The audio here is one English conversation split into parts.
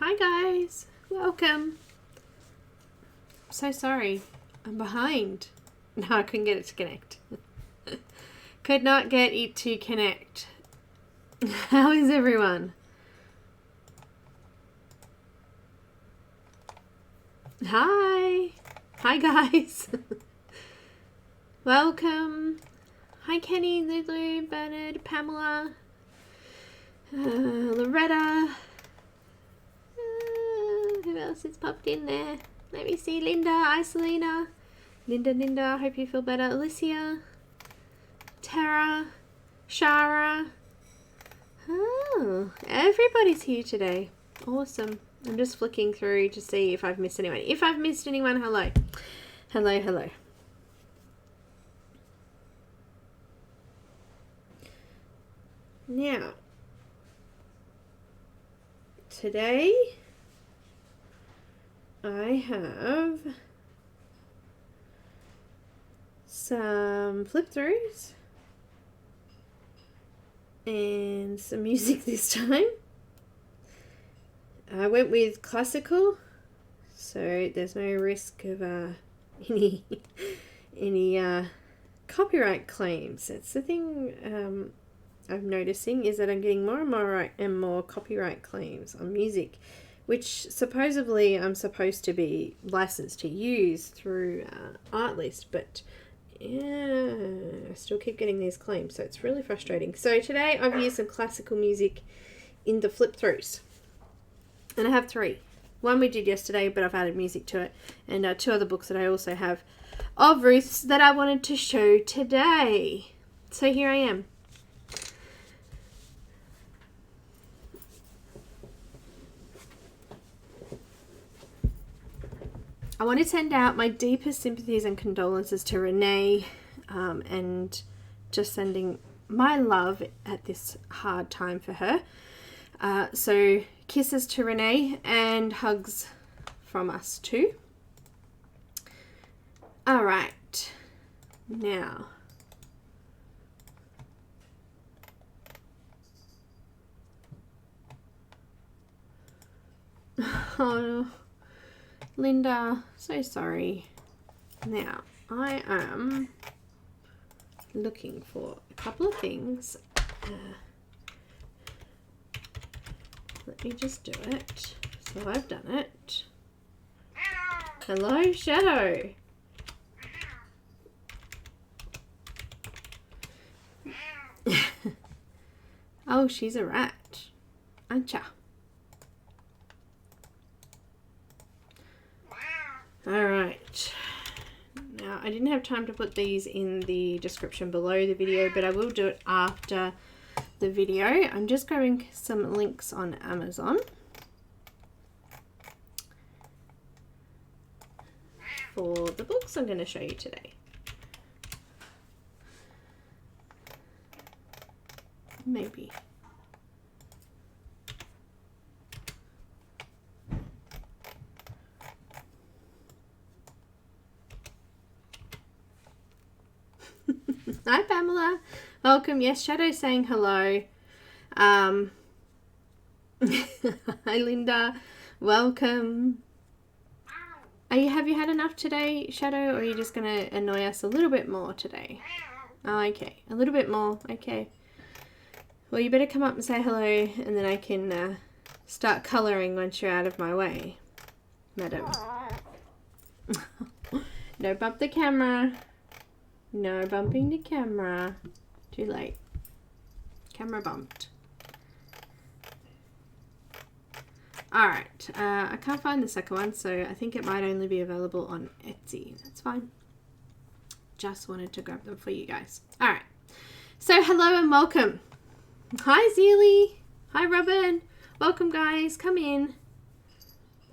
Hi guys, welcome. I'm so sorry, I'm behind. No, I couldn't get it to connect. Could not get it to connect. How is everyone? Hi. Hi guys. Welcome. Hi Kenny, Lulu, Bernard, Pamela, Loretta. Who else has popped in there? Let me see. Linda, Isolina. Linda, hope you feel better. Alicia, Tara, Shara. Oh, everybody's here today. Awesome. I'm just flicking through to see if I've missed anyone. If I've missed anyone, hello. Hello. Now, today I have some flip throughs and some music this time. I went with classical, so there's no risk of any copyright claims. That's the thing I'm noticing, is that I'm getting more and more copyright claims on music, which supposedly I'm supposed to be licensed to use through Artlist, but yeah, I still keep getting these claims, so it's really frustrating. So today I've used some classical music in the flip throughs. And I have 3. One we did yesterday, but I've added music to it. And 2 other books that I also have of Ruth's that I wanted to show today. So here I am. I want to send out my deepest sympathies and condolences to Renee, and just sending my love at this hard time for her. So kisses to Renee and hugs from us too. All right, now oh, Linda, so sorry. Now I am looking for a couple of things. Let me just do it. So I've done it. Hello, Shadow. Oh, she's a rat. Ancha. Alright. Now, I didn't have time to put these in the description below the video, but I will do it after the video. I'm just grabbing some links on Amazon for the books I'm going to show you today. Maybe. Hi Pamela, welcome. Yes, Shadow saying hello. Hi Linda, welcome. Have you had enough today, Shadow, or are you just going to annoy us a little bit more today? Oh, okay, a little bit more, okay. Well, you better come up and say hello, and then I can start colouring once you're out of my way, madam. No bump the camera. No bumping the camera. Too late. Camera bumped. Alright, I can't find the second one, so I think it might only be available on Etsy. That's fine. Just wanted to grab them for you guys. Alright, so hello and welcome. Hi Zeely. Hi Robin. Welcome guys, come in.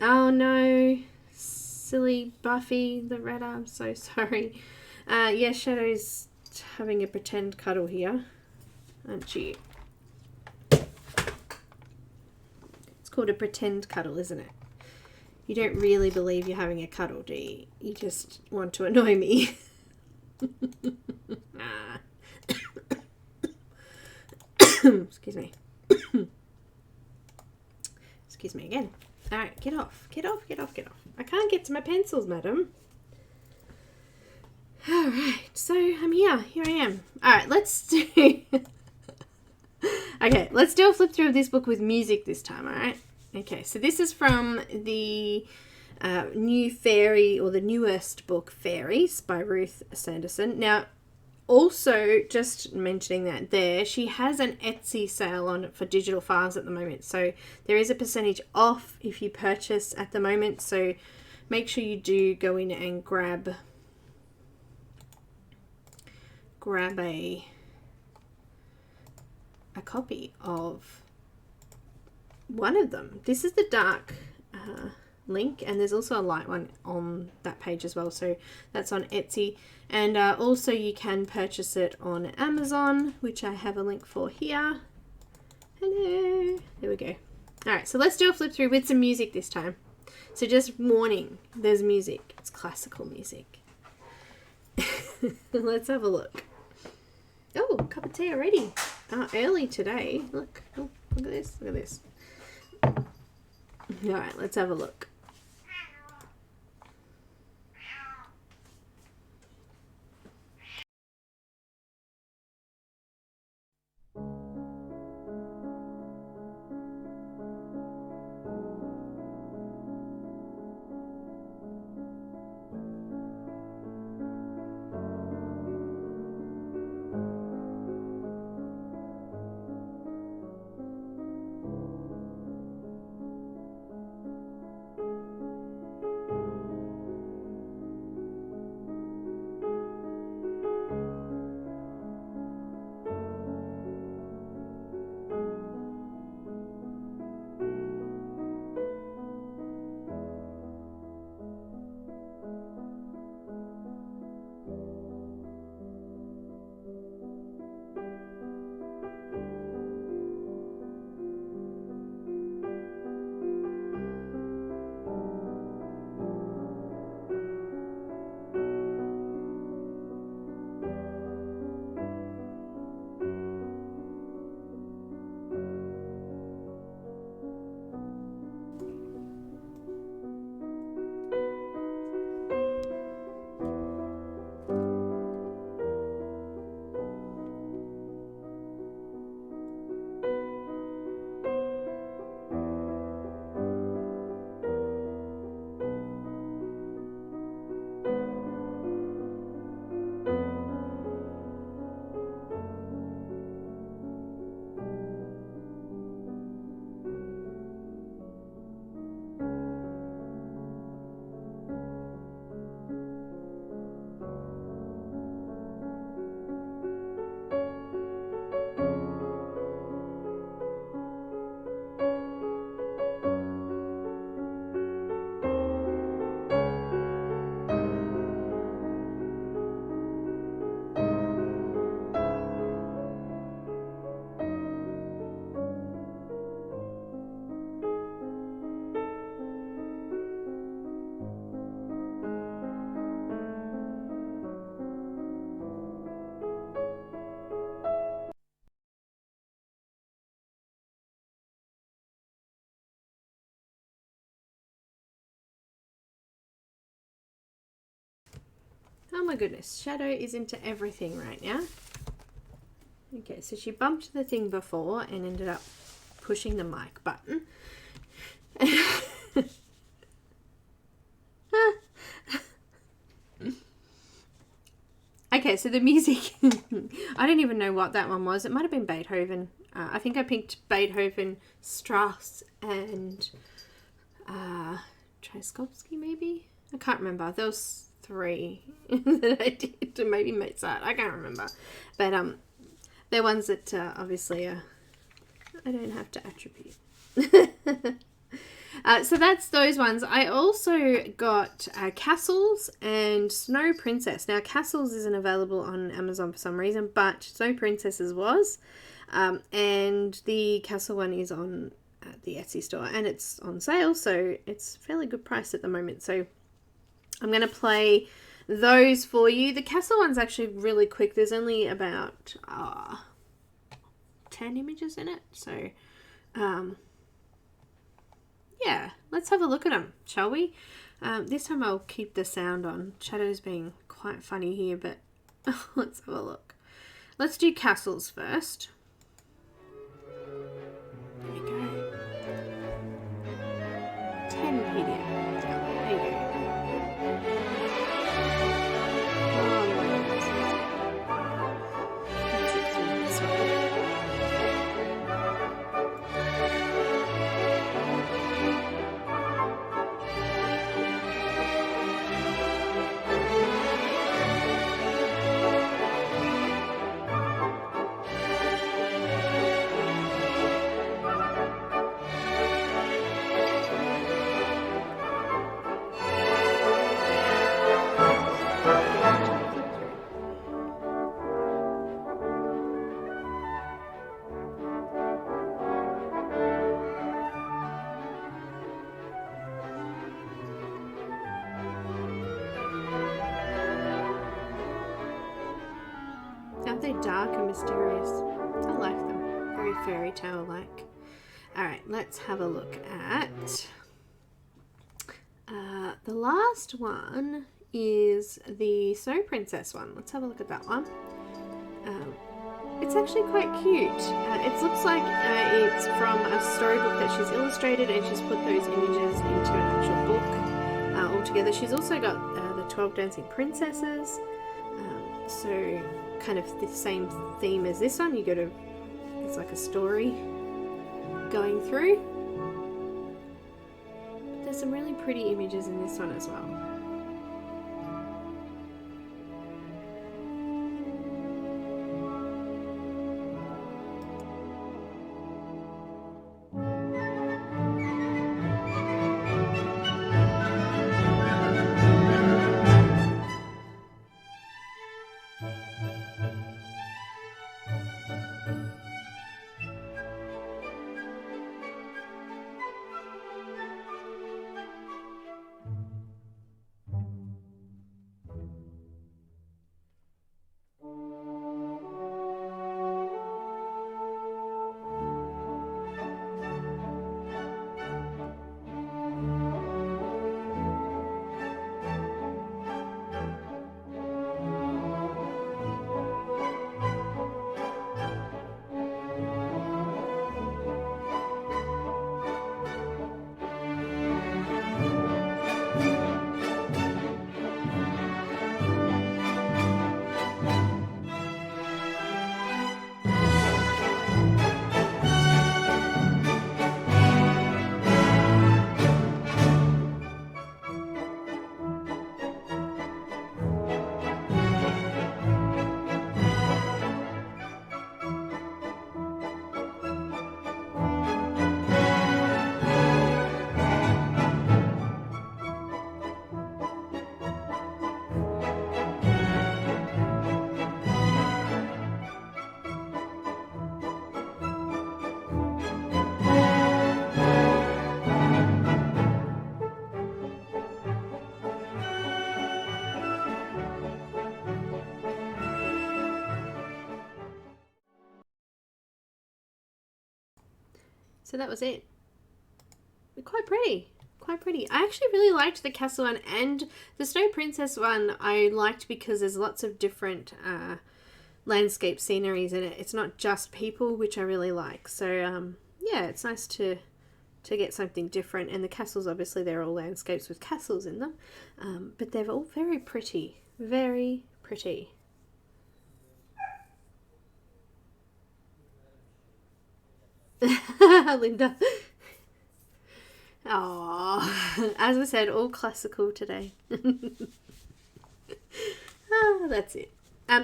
Oh no, silly Buffy, Loretta, I'm so sorry. Yeah, Shadow's having a pretend cuddle here, aren't you? It's called a pretend cuddle, isn't it? You don't really believe you're having a cuddle, do you? You just want to annoy me. Excuse me. Excuse me again. All right, get off, get off, get off, get off. I can't get to my pencils, madam. All right, so I'm here. Here I am. All right, let's do... Okay, let's do a flip through of this book with music this time, all right? Okay, so this is from the new fairy, or the newest book, Fairies, by Ruth Sanderson. Now, also, just mentioning that there, she has an Etsy sale on for digital files at the moment. So there is a percentage off if you purchase at the moment. So make sure you do go in and grab a copy of one of them. This is the dark link, and there's also a light one on that page as well, so that's on Etsy. And also you can purchase it on Amazon, which I have a link for here. Hello, there we go. All right, so let's do a flip through with some music this time. So just warning, there's music. It's classical music. Let's have a look. Oh, cup of tea already. Early today. Look, oh, look at this, look at this. All right, let's have a look. Oh my goodness, Shadow is into everything right now. Okay, so she bumped the thing before and ended up pushing the mic button. Okay, so the music, I don't even know what that one was. It might have been Beethoven. I think I picked Beethoven, Strauss, and Tchaikovsky maybe? I can't remember. There was 3 that I did, or maybe Mozart. I can't remember. But they're ones that obviously I don't have to attribute. So that's those ones. I also got Castles and Snow Princess. Now, Castles isn't available on Amazon for some reason, but Snow Princess's was. And the Castle one is on the Etsy store, and it's on sale, so it's a fairly good price at the moment. So I'm going to play those for you. The Castle one's actually really quick. There's only about 10 images in it, so yeah, let's have a look at them, shall we? This time I'll keep the sound on. Shadow's being quite funny here, but let's have a look. Let's do castles first. There we go. 10 PDF. There you go. Aren't they dark and mysterious? I like them. Very fairy tale like. Alright, let's have a look at the last one is the Snow Princess one. Let's have a look at that one. It's actually quite cute. It looks like it's from a storybook that she's illustrated, and she's put those images into an actual book all together. She's also got the 12 Dancing Princesses. So kind of the same theme as this one. You go to, it's like a story going through. But there's some really pretty images in this one as well. So that was it. Quite pretty. Quite pretty. I actually really liked the castle one, and the Snow Princess one I liked because there's lots of different landscape sceneries in it. It's not just people, which I really like. So yeah, it's nice to get something different. And the castles, obviously they're all landscapes with castles in them, but they're all very pretty. Very pretty. Linda. Oh, as I said, all classical today. That's it.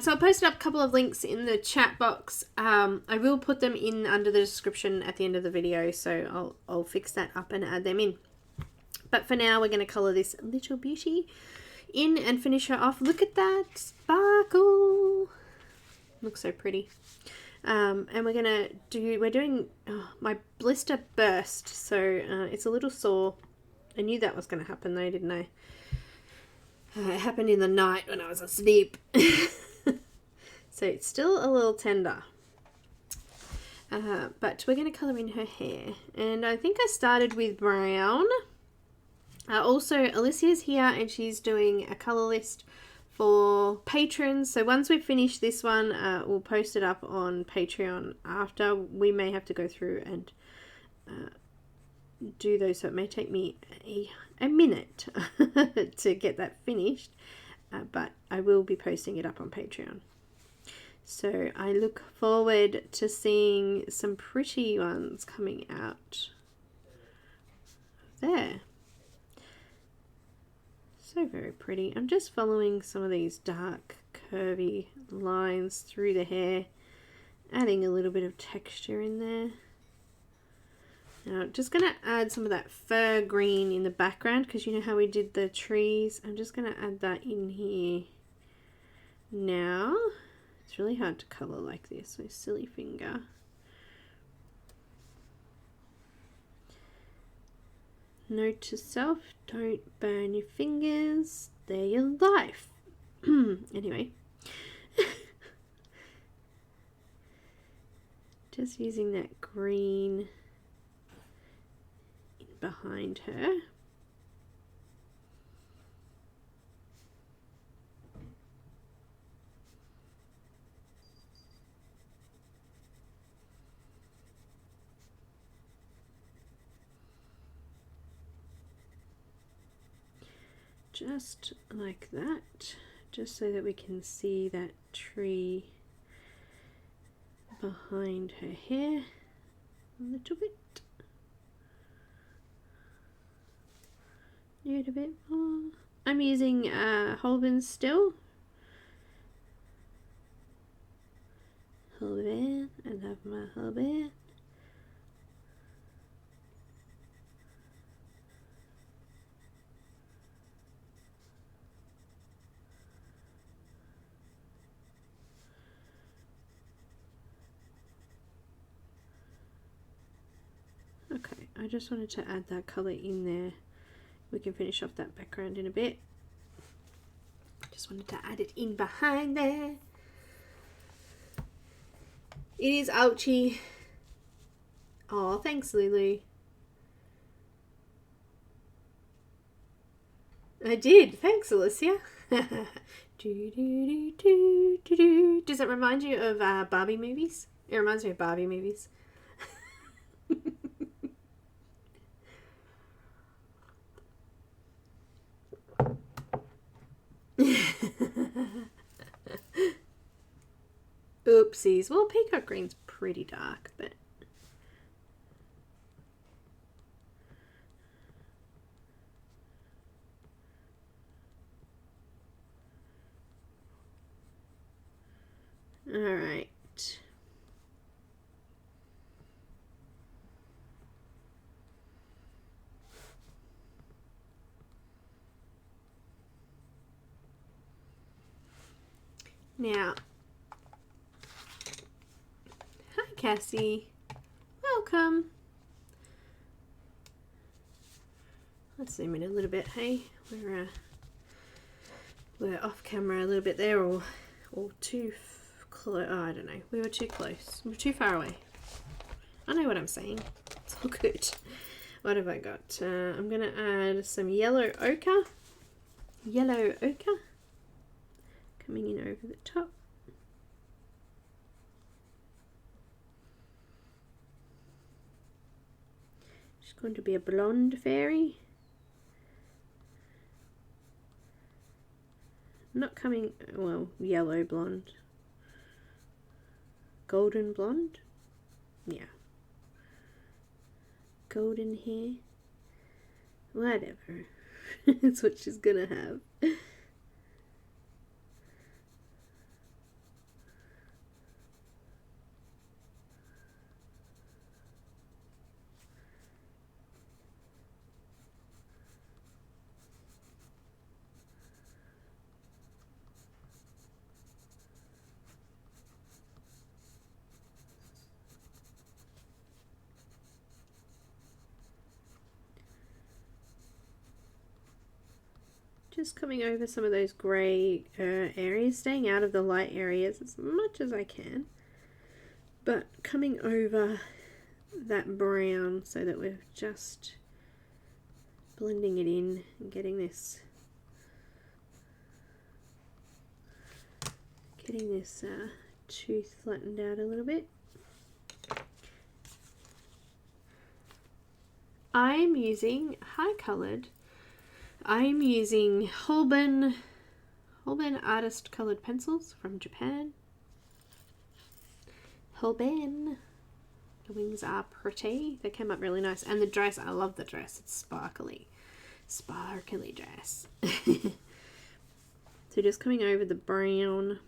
So I'll post up a couple of links in the chat box. I will put them in under the description at the end of the video, so I'll fix that up and add them in. But for now, we're going to colour this little beauty in and finish her off. Look at that sparkle. Looks so pretty. And we're doing my blister burst, so it's a little sore. I knew that was going to happen though, didn't I? It happened in the night when I was asleep. So it's still a little tender. But we're going to colour in her hair. And I think I started with brown. Also, Alicia's here and she's doing a colour list for patrons. So once we finish this one, we'll post it up on Patreon after. We may have to go through and do those, so it may take me a minute to get that finished. But I will be posting it up on Patreon. So I look forward to seeing some pretty ones coming out there. So very pretty. I'm just following some of these dark curvy lines through the hair, adding a little bit of texture in there. Now just going to add some of that fur green in the background, because you know how we did the trees. I'm just going to add that in here now. It's really hard to colour like this, my silly finger. Note to self, don't burn your fingers, they're your life. Anyway. Just using that green in behind her. Just like that, just so that we can see that tree behind her hair a little bit. A little bit more. I'm using Holbein still. Holbein, I love my Holbein. Okay, I just wanted to add that colour in there. We can finish off that background in a bit. Just wanted to add it in behind there. It is ouchy. Oh, thanks, Lulu. I did. Thanks, Alicia. Does it remind you of Barbie movies? It reminds me of Barbie movies. Oopsies. Well, peacock green's pretty dark, but all right. Now, hi Cassie, welcome. Let's zoom in a little bit. Hey, we're off camera a little bit there, or too close. Oh, I don't know. We were too close. We were too far away. I know what I'm saying. It's all good. What have I got? I'm gonna add some yellow ochre. Yellow ochre. Coming in over the top. She's going to be a blonde fairy. Not coming, well, yellow blonde. Golden blonde? Yeah. Golden hair. Whatever. That's what she's gonna have. Just coming over some of those grey areas, staying out of the light areas as much as I can. But coming over that brown so that we're just blending it in and getting this tooth flattened out a little bit. I'm using high coloured. I'm using Holbein artist coloured pencils from Japan. Holbein. The wings are pretty. They came up really nice. And the dress, I love the dress. It's sparkly. Sparkly dress. So just coming over the brown.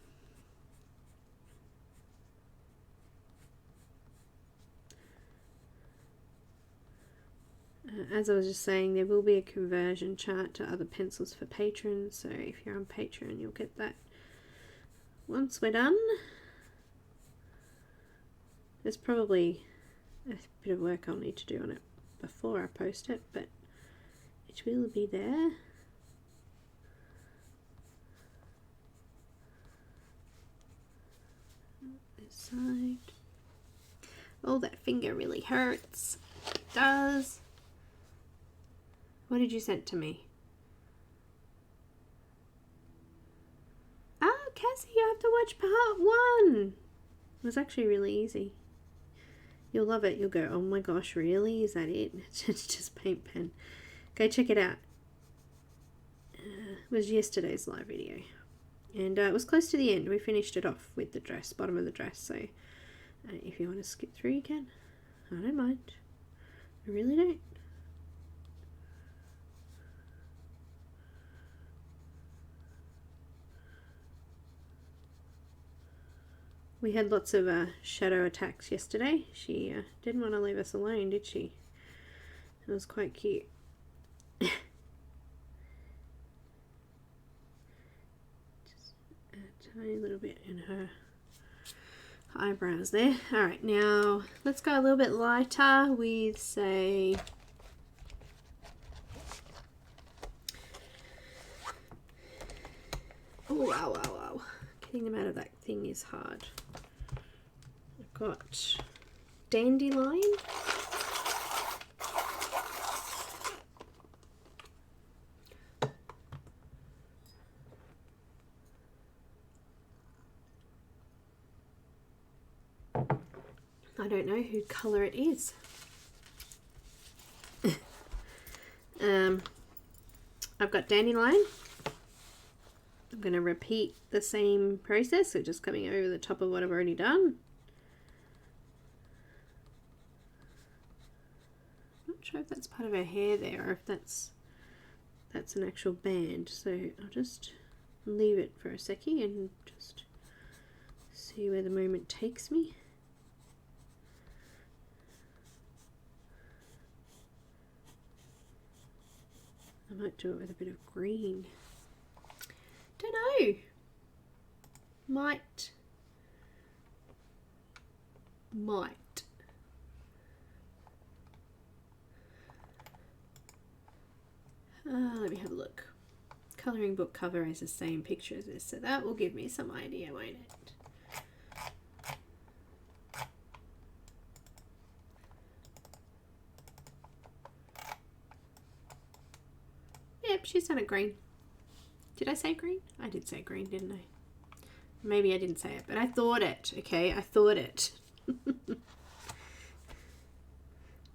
As I was just saying, there will be a conversion chart to other pencils for patrons, so if you're on Patreon you'll get that once we're done. There's probably a bit of work I'll need to do on it before I post it, but it will be there. This side. Oh, that finger really hurts. It does. What did you send to me? Ah, Cassie, you have to watch part 1. It was actually really easy. You'll love it. You'll go, oh my gosh, really? Is that it? It's just paint pen. Go check it out. It was yesterday's live video. And it was close to the end. We finished it off with the dress, bottom of the dress. So if you want to skip through, you can. I don't mind. I really don't. We had lots of shadow attacks yesterday. She didn't want to leave us alone, did she? It was quite cute. Just a tiny little bit in her eyebrows there. Alright, now let's go a little bit lighter with, say, oh, wow, wow, wow. Getting them out of that thing is hard. I've got Dandelion. I don't know whose colour it is. I've got Dandelion. I'm going to repeat the same process, so just coming over the top of what I've already done. Not sure if that's part of her hair there or if that's an actual band, so I'll just leave it for a second and just see where the moment takes me. I might do it with a bit of green. Don't know. Might. Let me have a look. Colouring book cover is the same picture as this, so that will give me some idea, won't it? Yep, she's done it green. Did I say green? I did say green, didn't I? Maybe I didn't say it, but I thought it, okay? I thought it.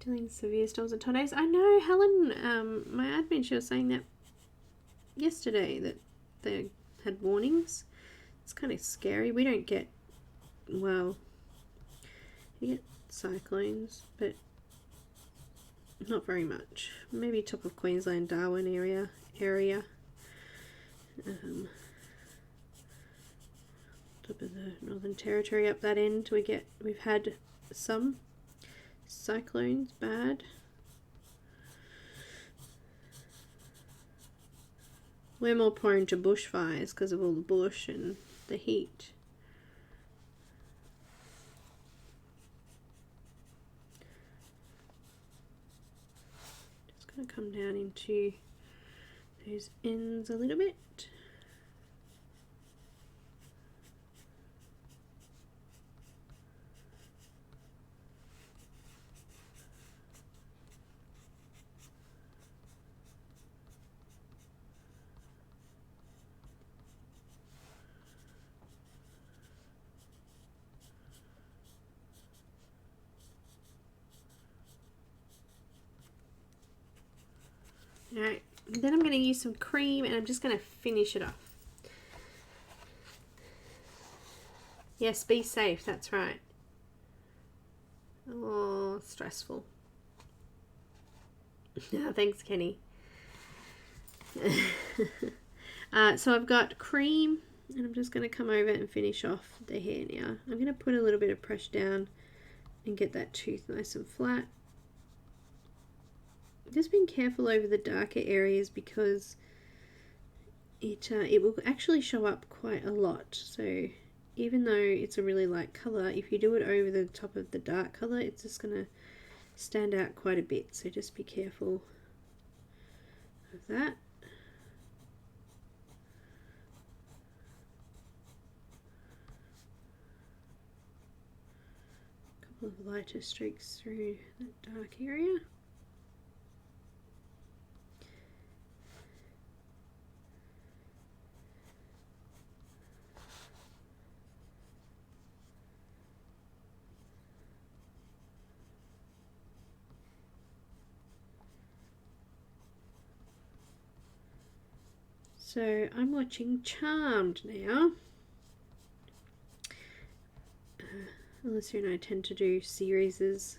Dealing with severe storms and tornadoes. I know, Helen, my admin, she was saying that yesterday, that they had warnings. It's kind of scary. We don't get, well, you get cyclones, but not very much. Maybe top of Queensland, Darwin area. Top of the Northern Territory up that end, we've had some cyclones, bad. We're more prone to bushfires because of all the bush and the heat. Just going to come down into those ends a little bit. Alright, then I'm going to use some cream and I'm just going to finish it off. Yes, be safe, that's right. Oh, stressful. Thanks, Kenny. So I've got cream and I'm just going to come over and finish off the hair now. I'm going to put a little bit of pressure down and get that tooth nice and flat. Just being careful over the darker areas because it will actually show up quite a lot. So even though it's a really light colour, if you do it over the top of the dark colour, it's just going to stand out quite a bit. So just be careful of that. A couple of lighter streaks through that dark area. So I'm watching Charmed now. Alyssa and I tend to do series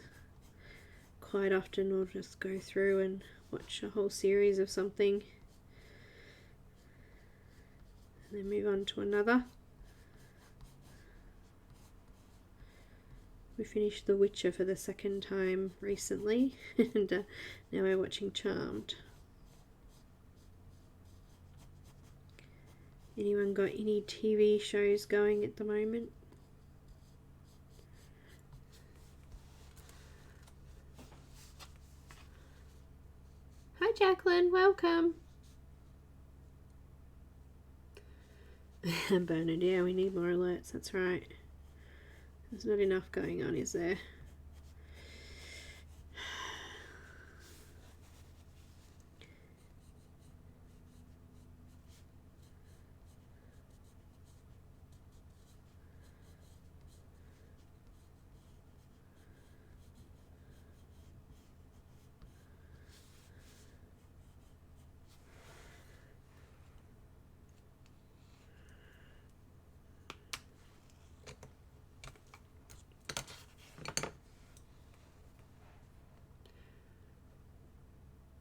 quite often. We'll just go through and watch a whole series of something and then move on to another. We finished The Witcher for the second time recently and now we're watching Charmed. Anyone got any TV shows going at the moment? Hi Jacqueline, welcome. Bernard, yeah, we need more alerts, that's right. There's not enough going on, is there?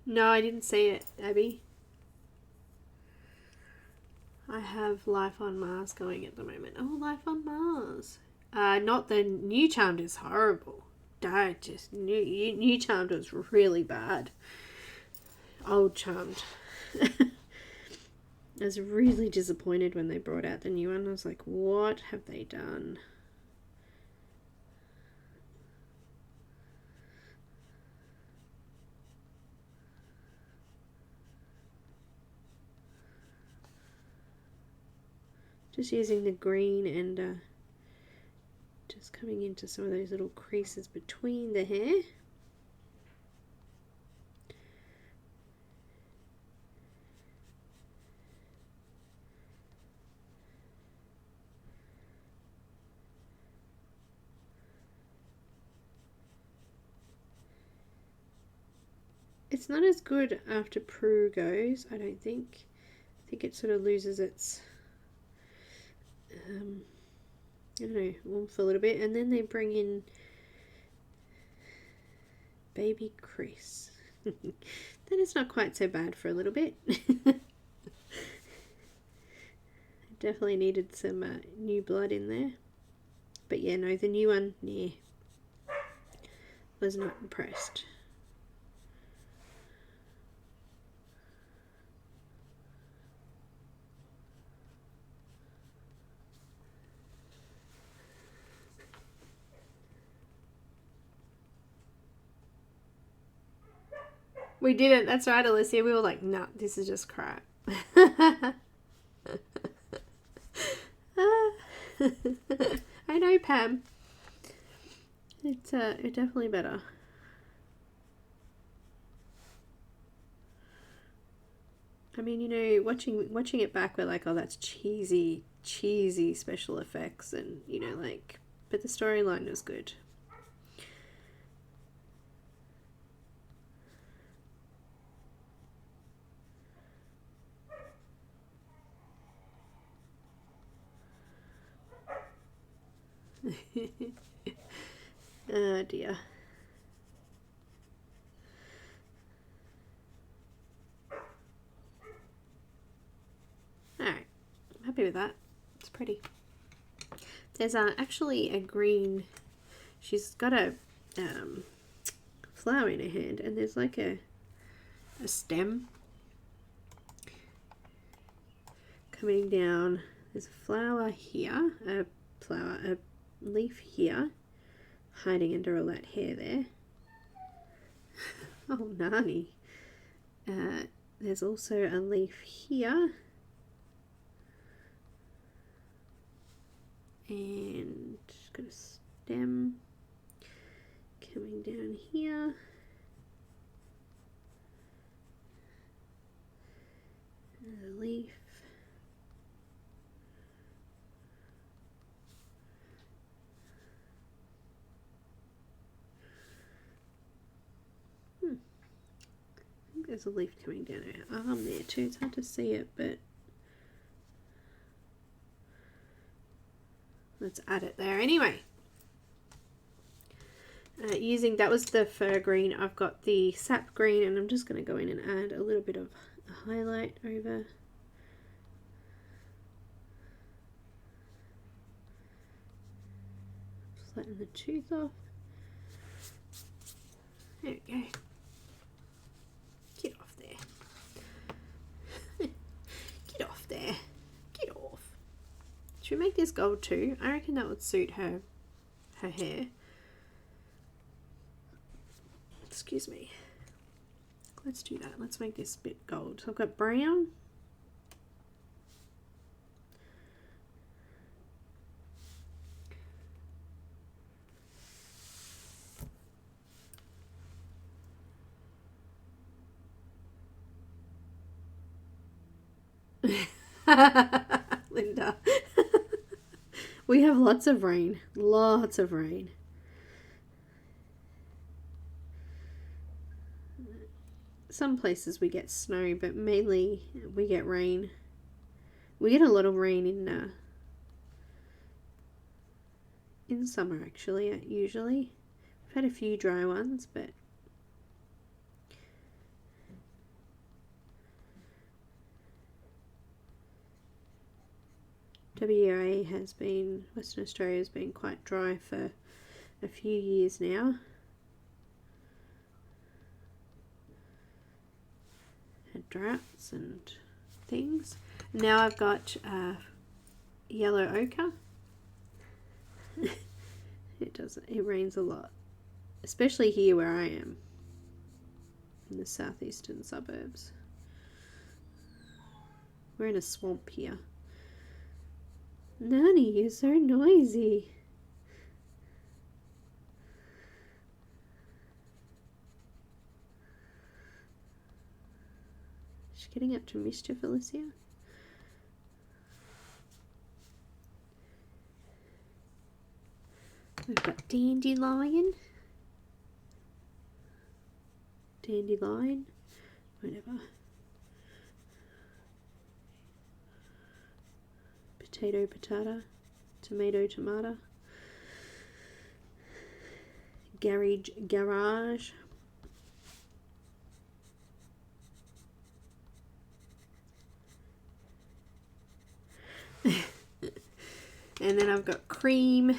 No, I didn't see it, Abby. I have Life on Mars going at the moment. Oh, Life on Mars. Not the new Charmed is horrible. New Charmed was really bad. Old Charmed. I was really disappointed when they brought out the new one. I was like, what have they done? Just using the green and just coming into some of those little creases between the hair. It's not as good after Prue goes, I don't think. I think it sort of loses its I don't know, warmth a little bit, and then they bring in Baby Chris. Then it's not quite so bad for a little bit. Definitely needed some new blood in there, but yeah, no, the new one, yeah, was not impressed. We didn't. That's right, Alicia. We were like, no, this is just crap. I know, Pam. It's definitely better. I mean, you know, watching it back, we're like, oh, that's cheesy special effects, and you know, like, but the storyline was good. Oh dear. Alright, I'm happy with that. It's pretty. There's actually a green, she's got a flower in her hand, and there's like a stem coming down. There's a flower here, a leaf here, hiding under all that hair there. Oh, Nani. There's also a leaf here. And got a stem coming down here. And a leaf. I think there's a leaf coming down her arm there too. It's hard to see it, but let's add it there anyway. Using, that was the fur green. I've got the sap green, and I'm just going to go in and add a little bit of a highlight over. Flatten the tooth off. There we go. Get off there. Get off there. Get off. Should we make this gold too? I reckon that would suit her hair. Excuse me. Let's do that. Let's make this bit gold. So I've got brown. Linda. We have lots of rain. Lots of rain. Some places we get snow, but mainly we get rain. We get a lot of rain in summer actually, usually. We've had a few dry ones, but WA has been, Western Australia has been quite dry for a few years now. Had droughts and things. Now I've got yellow ochre. It rains a lot, especially here where I am in the southeastern suburbs. We're in a swamp here. Nani, you're so noisy. She's getting up to mischief, Alicia. We've got dandelion. Dandelion. Whatever. Potato, patata. Tomato, tomato. Garage. And then I've got cream.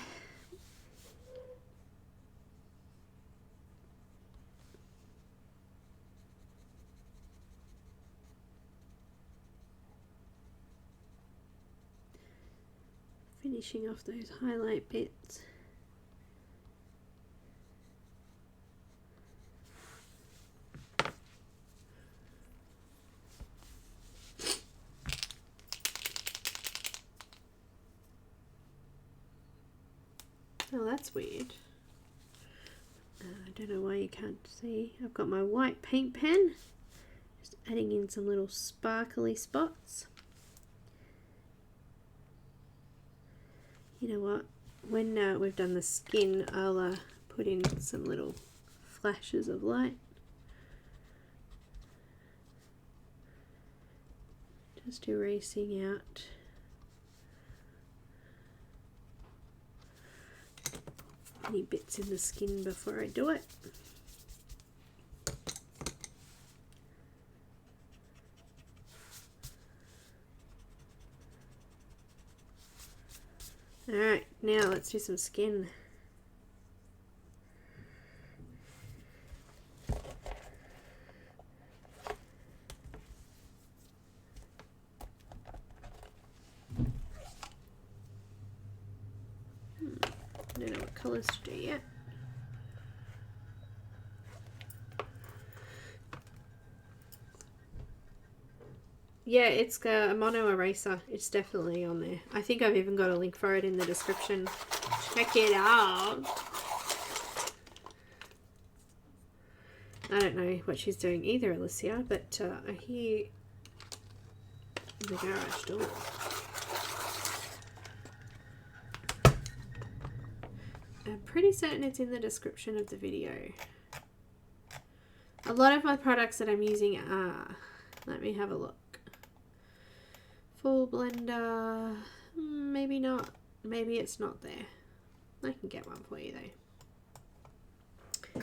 Finishing off those highlight bits. Oh, that's weird. I don't know why you can't see. I've got my white paint pen. Just adding in some little sparkly spots. You know what? When we've done the skin, I'll put in some little flashes of light. Just erasing out any bits in the skin before I do it. Alright, now let's do some skin. I don't know what colours to do yet. Yeah, it's a mono eraser. It's definitely on there. I think I've even got a link for it in the description. Check it out. I don't know what she's doing either, Alicia, but I hear the garage door. I'm pretty certain it's in the description of the video. A lot of my products that I'm using are, let me have a look. Full blender, maybe not, maybe it's not there. I can get one for you though.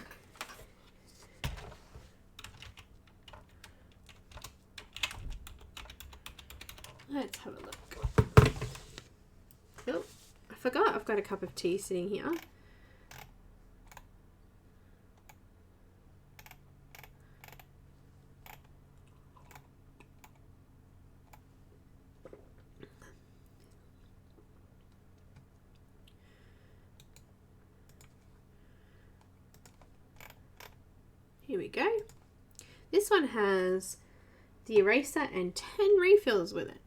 Let's have a look. Oh, I forgot I've got a cup of tea sitting here. Here we go. This one has the eraser and 10 refills with it.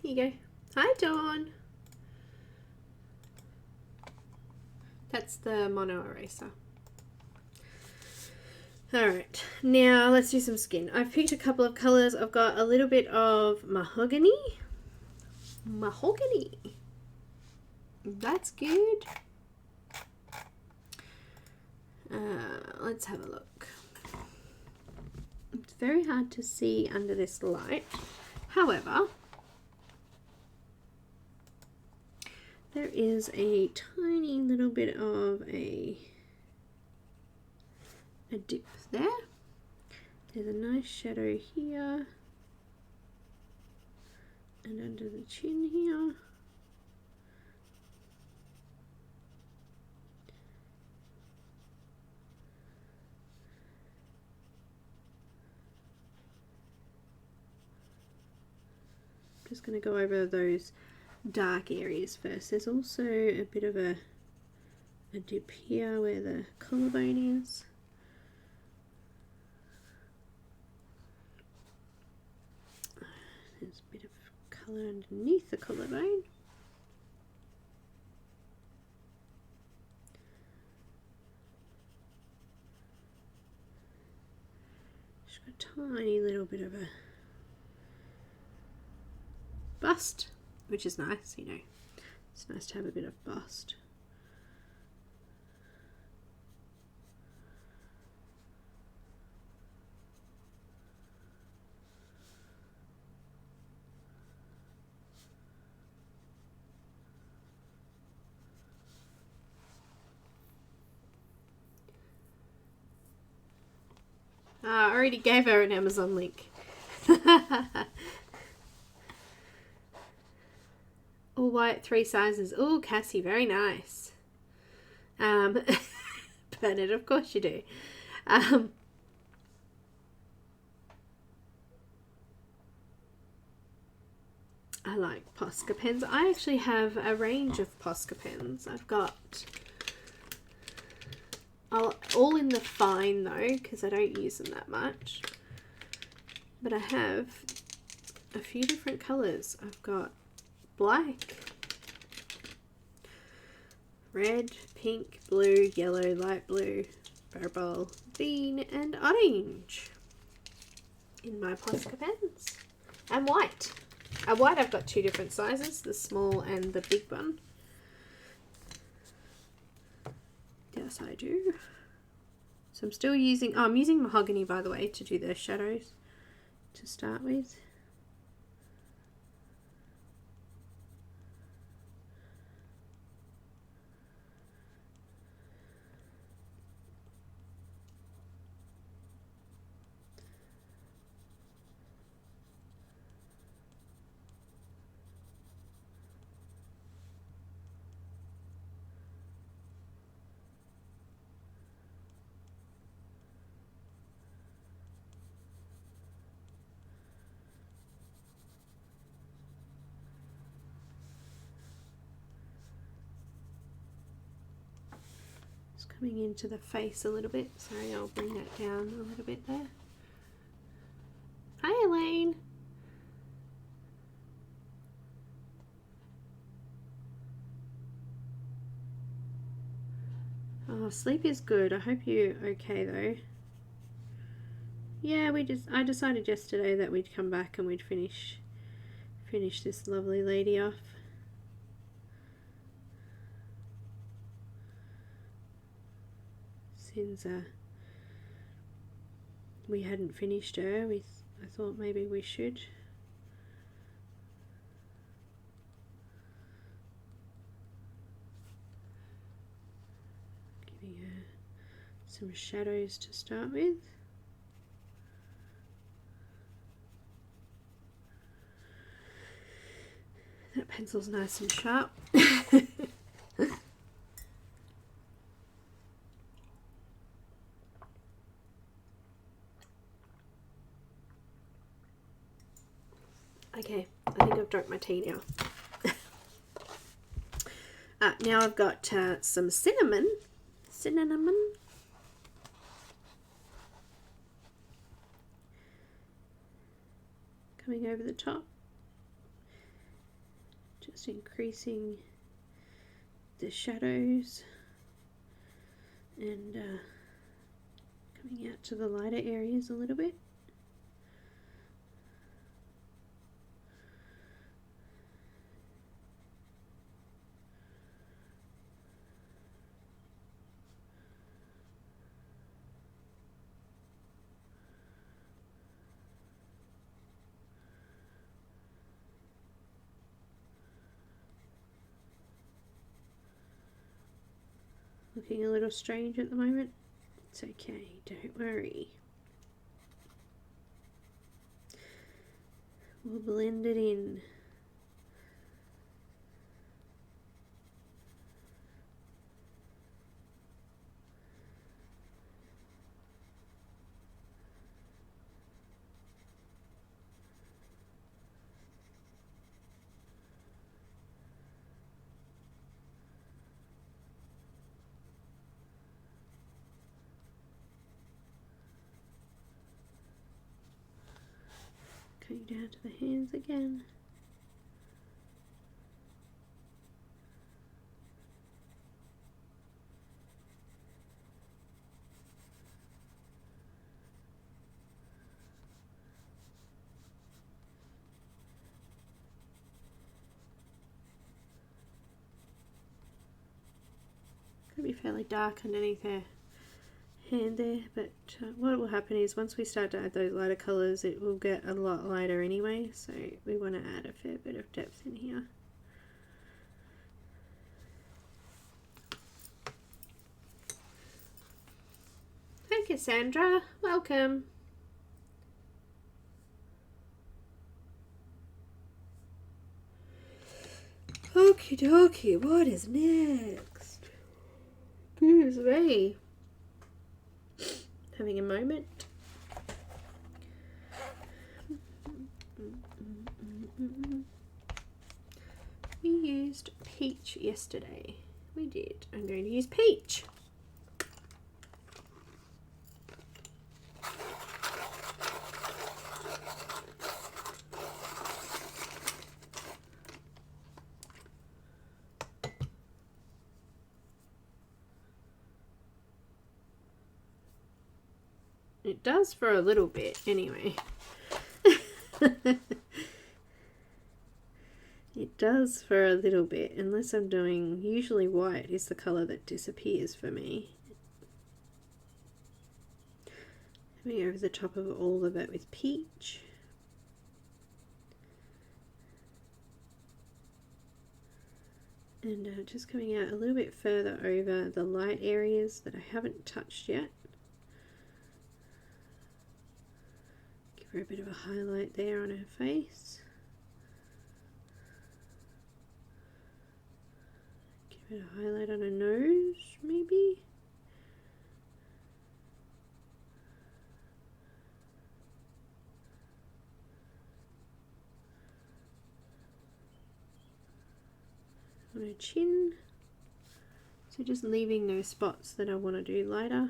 Here you go. Hi, Dawn. That's the mono eraser. Alright, now let's do some skin. I've picked a couple of colours. I've got a little bit of mahogany. Mahogany. That's good. Let's have a look. It's very hard to see under this light. However, there is a tiny little bit of a dip there. There's a nice shadow here and under the chin here. Just going to go over those dark areas first. There's also a bit of a dip here where the collarbone is. There's a bit of colour underneath the collarbone. Just got a tiny little bit of a bust, which is nice, you know. It's nice to have a bit of bust. I already gave her an Amazon link. All white, 3 sizes. Oh, Cassie, very nice. Bernard, of course you do. I like Posca pens. I actually have a range of Posca pens. I've got all in the fine though, because I don't use them that much. But I have a few different colours. I've got black, red, pink, blue, yellow, light blue, purple, bean and orange in my Posca pens. And white. White I've got 2 different sizes, the small and the big one. Yes, I do. So I'm still using, I'm using mahogany by the way to do the shadows. to start with. Coming into the face a little bit. Sorry, I'll bring that down a little bit there. Hi, Elaine. Oh, sleep is good. I hope you're okay though. Yeah, I decided yesterday that we'd come back and we'd finish this lovely lady off. Since we hadn't finished her, I thought maybe we should. Giving her some shadows to start with. That pencil's nice and sharp. Okay, I think I've drunk my tea now. Now I've got some cinnamon coming over the top, just increasing the shadows and coming out to the lighter areas a little bit. Looking a little strange at the moment. It's okay, don't worry. We'll blend it in. Going down to the hands again. Could be fairly dark underneath her hand there, but what will happen is once we start to add those lighter colours, it will get a lot lighter anyway, so we want to add a fair bit of depth in here. Hi Cassandra, welcome. Okie dokie, what is next? Excuse me. Having a moment. We used peach yesterday. We did. I'm going to use peach. It does for a little bit anyway. It does for a little bit, unless I'm doing, usually white is the colour that disappears for me. Coming over the top of all of it with peach. And just coming out a little bit further over the light areas that I haven't touched yet. Give her a bit of a highlight there on her face. Give it a highlight on her nose, maybe. On her chin. So just leaving those spots that I want to do lighter.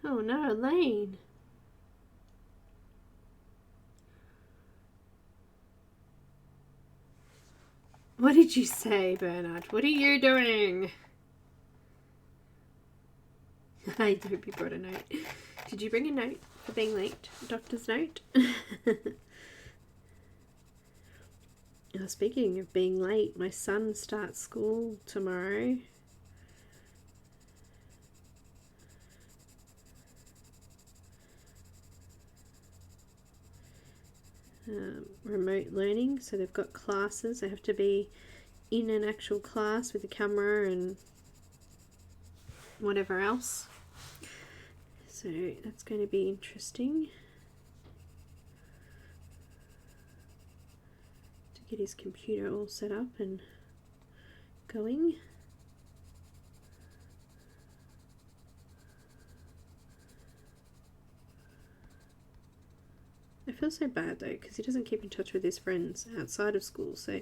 Oh no, Elaine. What did you say, Bernard? What are you doing? I hope you brought a note. Did you bring a note for being late? Doctor's note? Oh, speaking of being late, my son starts school tomorrow. Remote learning, so they've got classes. They have to be in an actual class with a camera and whatever else. So that's going to be interesting to get his computer all set up and going. I feel so bad though, because he doesn't keep in touch with his friends outside of school, so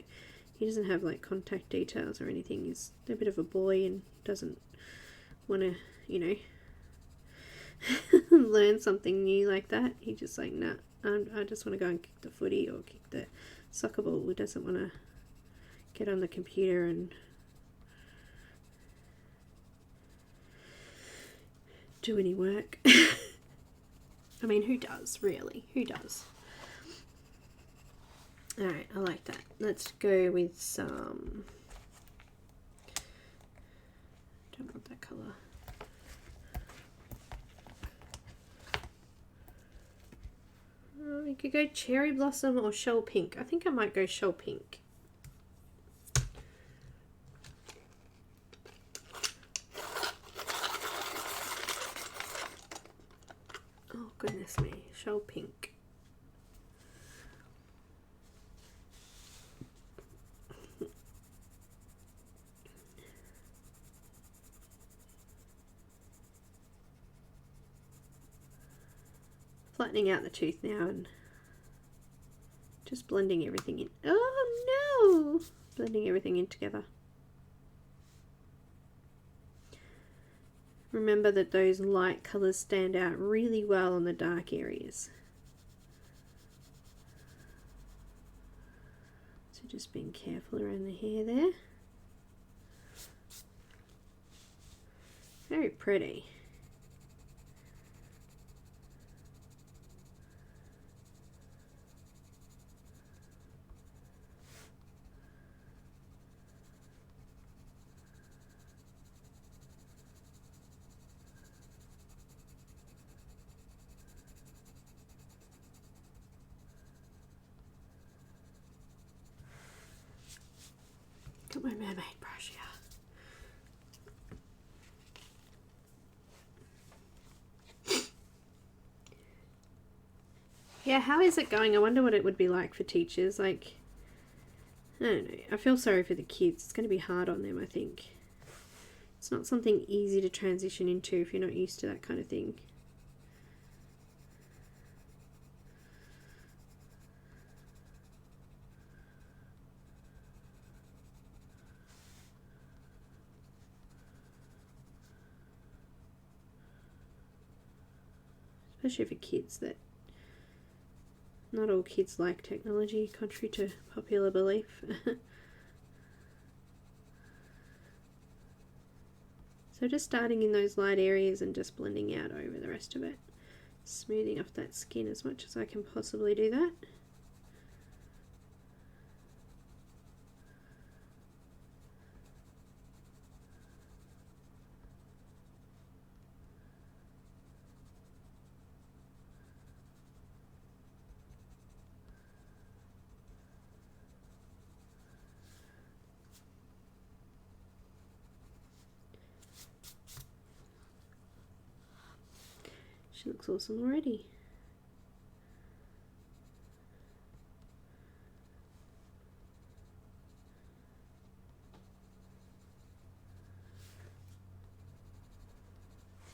he doesn't have like contact details or anything. He's a bit of a boy and doesn't want to, you know, learn something new like that. He just like, nah, I just want to go and kick the footy or kick the soccer ball. He doesn't want to get on the computer and do any work. I mean, who does, really? Who does? Alright, I like that. Let's go with some... don't want that colour. You could go cherry blossom or shell pink. I think I might go shell pink. Oh goodness me, shell pink. Flattening out the tooth now and just blending everything in. Oh no! Blending everything in together. Remember that those light colours stand out really well on the dark areas. So just being careful around the hair there. Very pretty. Got my mermaid brush here. Yeah, how is it going? I wonder what it would be like for teachers. Like, I don't know. I feel sorry for the kids. It's going to be hard on them, I think. It's not something easy to transition into if you're not used to that kind of thing. Especially for kids that Not all kids like technology, contrary to popular belief. So just starting in those light areas and just blending out over the rest of it. Smoothing off that skin as much as I can possibly do that. She looks awesome already.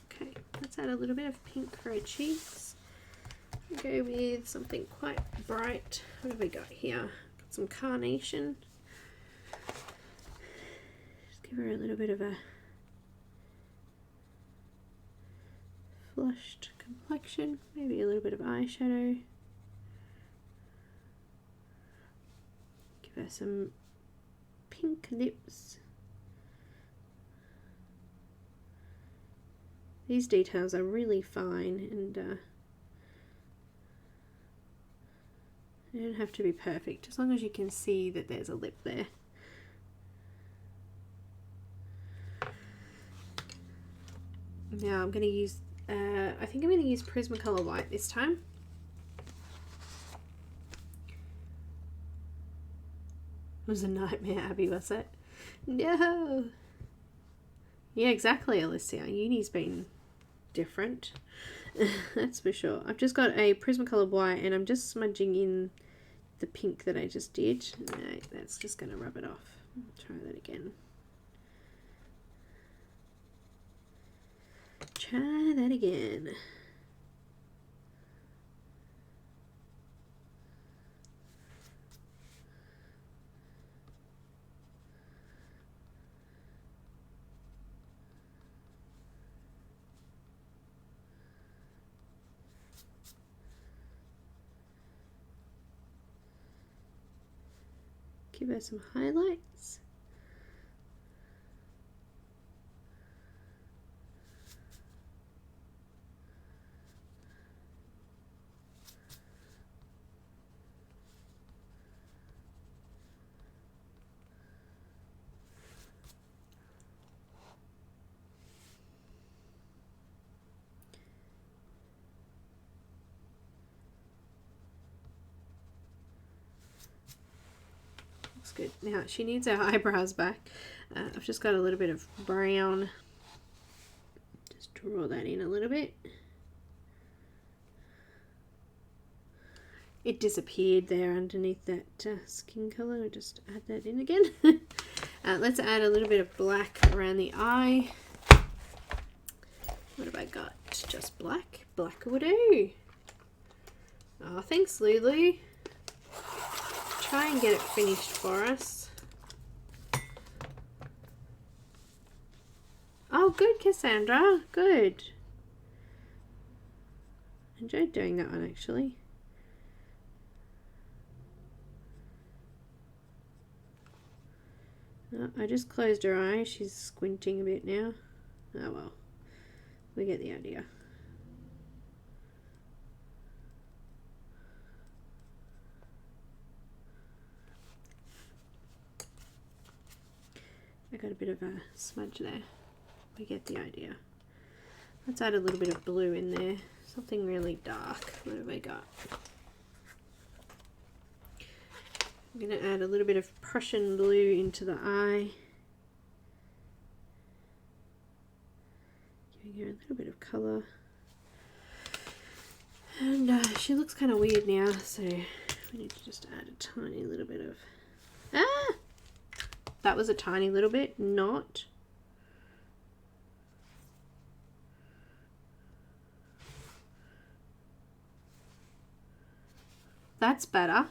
Okay, let's add a little bit of pink for her cheeks. Go with something quite bright. What have we got here? Got some carnation. Just give her a little bit of a flushed complexion, maybe a little bit of eyeshadow. Give her some pink lips. These details are really fine and they don't have to be perfect, as long as you can see that there's a lip there. Now I'm going to use I think I'm going to use Prismacolor white this time. It was a nightmare, Abby, was it? No! Yeah, exactly, Alicia. Uni's been different. That's for sure. I've just got a Prismacolor white and I'm just smudging in the pink that I just did. No, that's just going to rub it off. Try that again. Try that again. Give her some highlights. Good. Now she needs her eyebrows back. I've just got a little bit of brown. Just draw that in a little bit. It disappeared there underneath that skin color. I'll just add that in again. Let's add a little bit of black around the eye. What have I got? Just black. Black will do. Oh, thanks, Lulu. Try and get it finished for us. Oh, good, Cassandra. Good. Enjoyed doing that one, actually. Oh, I just closed her eye. She's squinting a bit now. Oh, well. We get the idea. I got a bit of a smudge there. We get the idea. Let's add a little bit of blue in there. Something really dark. What have I got? I'm going to add a little bit of Prussian blue into the eye. Giving her a little bit of colour. And she looks kind of weird now, so we need to just add a tiny little bit of... Ah! That was a tiny little bit, not. That's better.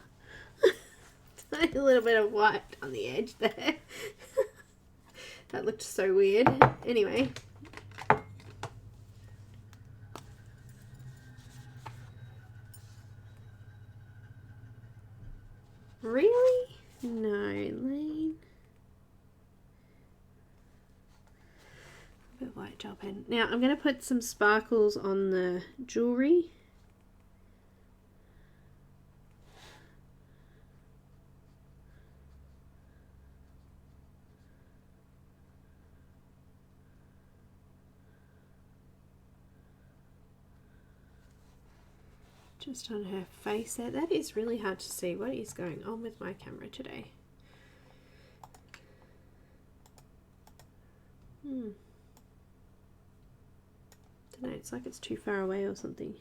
A little bit of white on the edge there. That looked so weird. Anyway. Really? No, Lane. A bit of white gel pen. Now I'm going to put some sparkles on the jewellery. Just on her face there. That is really hard to see. What is going on with my camera today? Don't know, it's like it's too far away or something.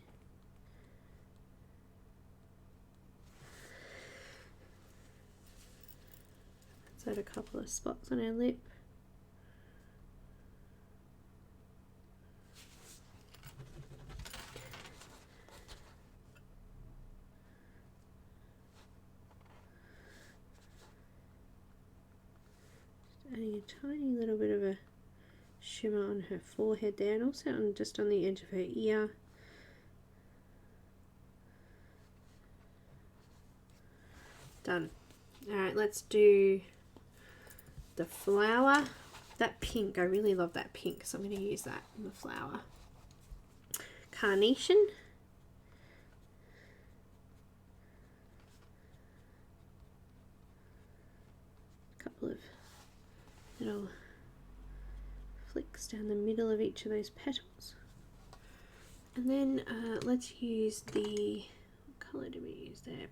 Let's add a couple of spots on her lip. Adding a tiny little bit of a shimmer on her forehead there, and also on just on the edge of her ear. Done. Alright, let's do the flower. That pink, I really love that pink, so I'm going to use that in the flower. Carnation. Couple of little flicks down the middle of each of those petals. And then let's use the, what colour do we use there?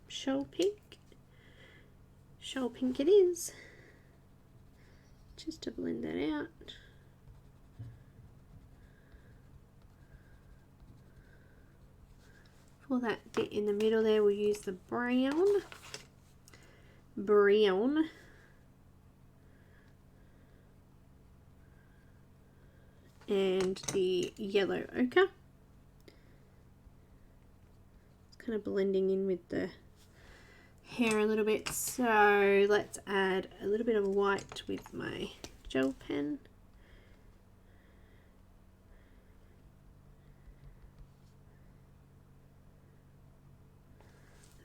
Shell pink. Shell pink it is. Just to blend that out. For that bit in the middle there, we'll use the brown. Brown. And the yellow ochre. It's kind of blending in with the hair a little bit, so let's add a little bit of white with my gel pen.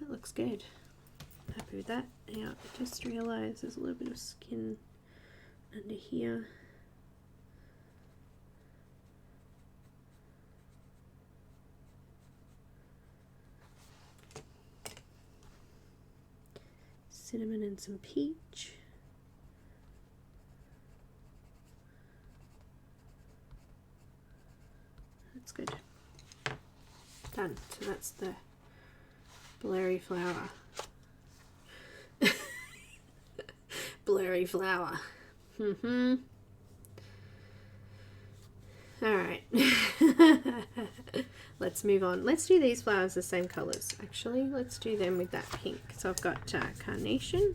That looks good. Happy with that. Now I just realised there's a little bit of skin under here. Cinnamon and some peach. That's good. Done. So that's the blurry flower. Blurry flower. Alright. Let's move on. Let's do these flowers the same colours. Actually, let's do them with that pink. So I've got carnation.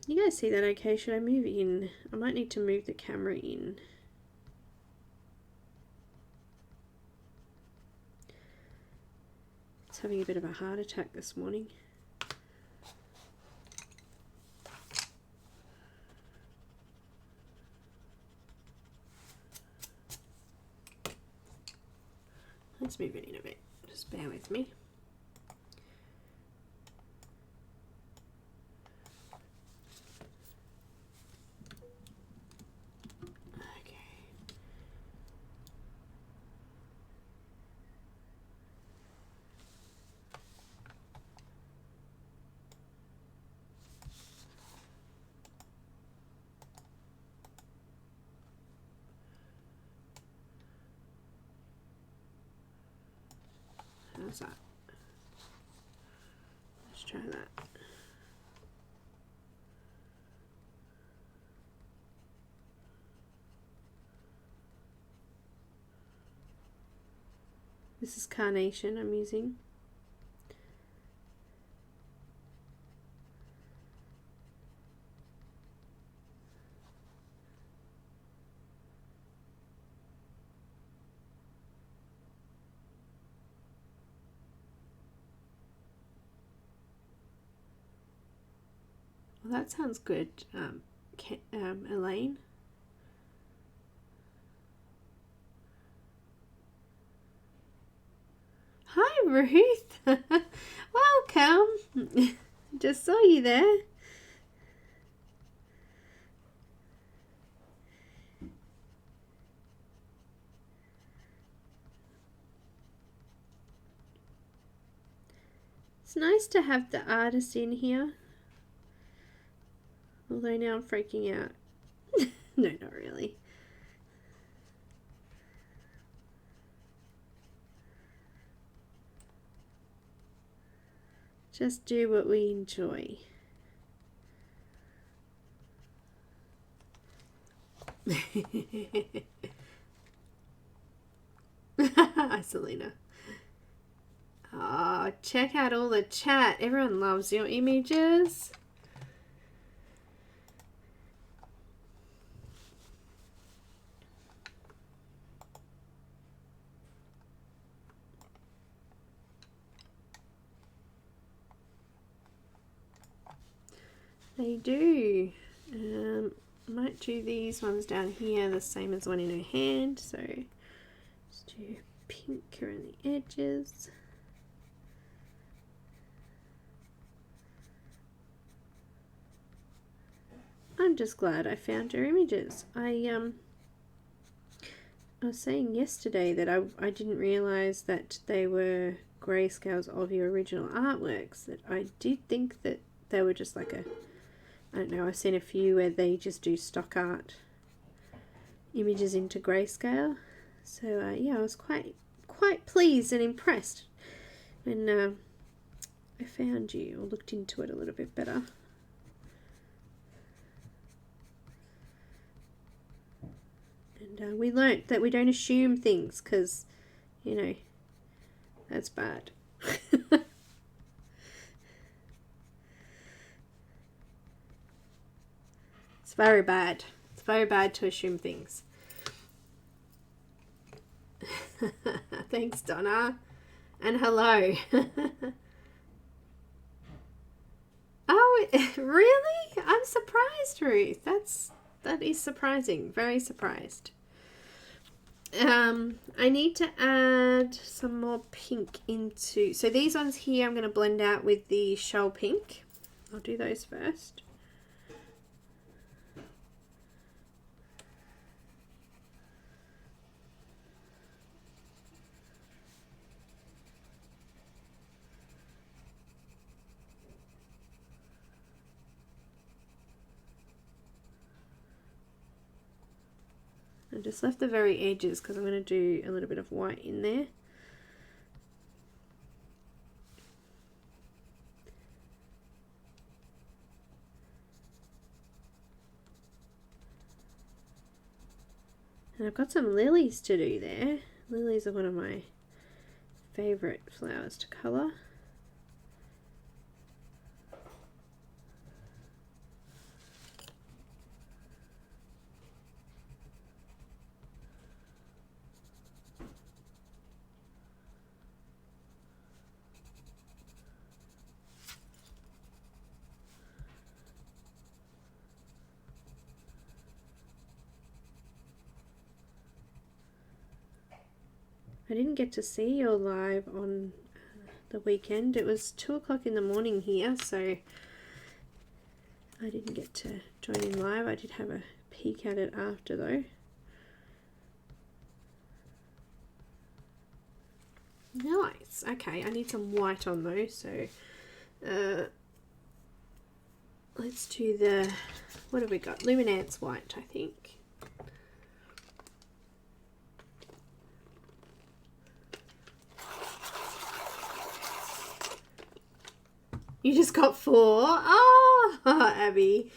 You guys see that okay? Should I move in? I might need to move the camera in. It's having a bit of a heart attack this morning. Let's move it in a bit. Just bear with me. How's that? Let's try that. This is carnation I'm using. Well, that sounds good, Elaine. Hi, Ruth. Welcome. Just saw you there. It's nice to have the artist in here. Although now I'm freaking out. No, not really. Just do what we enjoy. Hi, Selena. Oh, check out all the chat. Everyone loves your images. They do. Might do these ones down here the same as one in her hand. So just do pink around the edges. I'm just glad I found your images. I was saying yesterday that I didn't realize that they were grayscales of your original artworks. That I did think that they were just like a, I don't know, I've seen a few where they just do stock art images into grayscale. So yeah, I was quite pleased and impressed when I found you or looked into it a little bit better. And we learnt that we don't assume things because, you know, that's bad. It's very bad. It's very bad to assume things. Thanks, Donna. And hello. Oh, really? I'm surprised, Ruth. That is surprising. Very surprised. I need to add some more pink into, so these ones here I'm going to blend out with the shell pink. I'll do those first. I just left the very edges because I'm going to do a little bit of white in there. And I've got some lilies to do there. Lilies are one of my favourite flowers to colour. I didn't get to see your live on the weekend. It was 2 o'clock in the morning here, so I didn't get to join in live. I did have a peek at it after though. Nice. Okay, I need some white on those, so let's do the, what have we got? Luminance white, I think. You just got 4. Oh, Abby.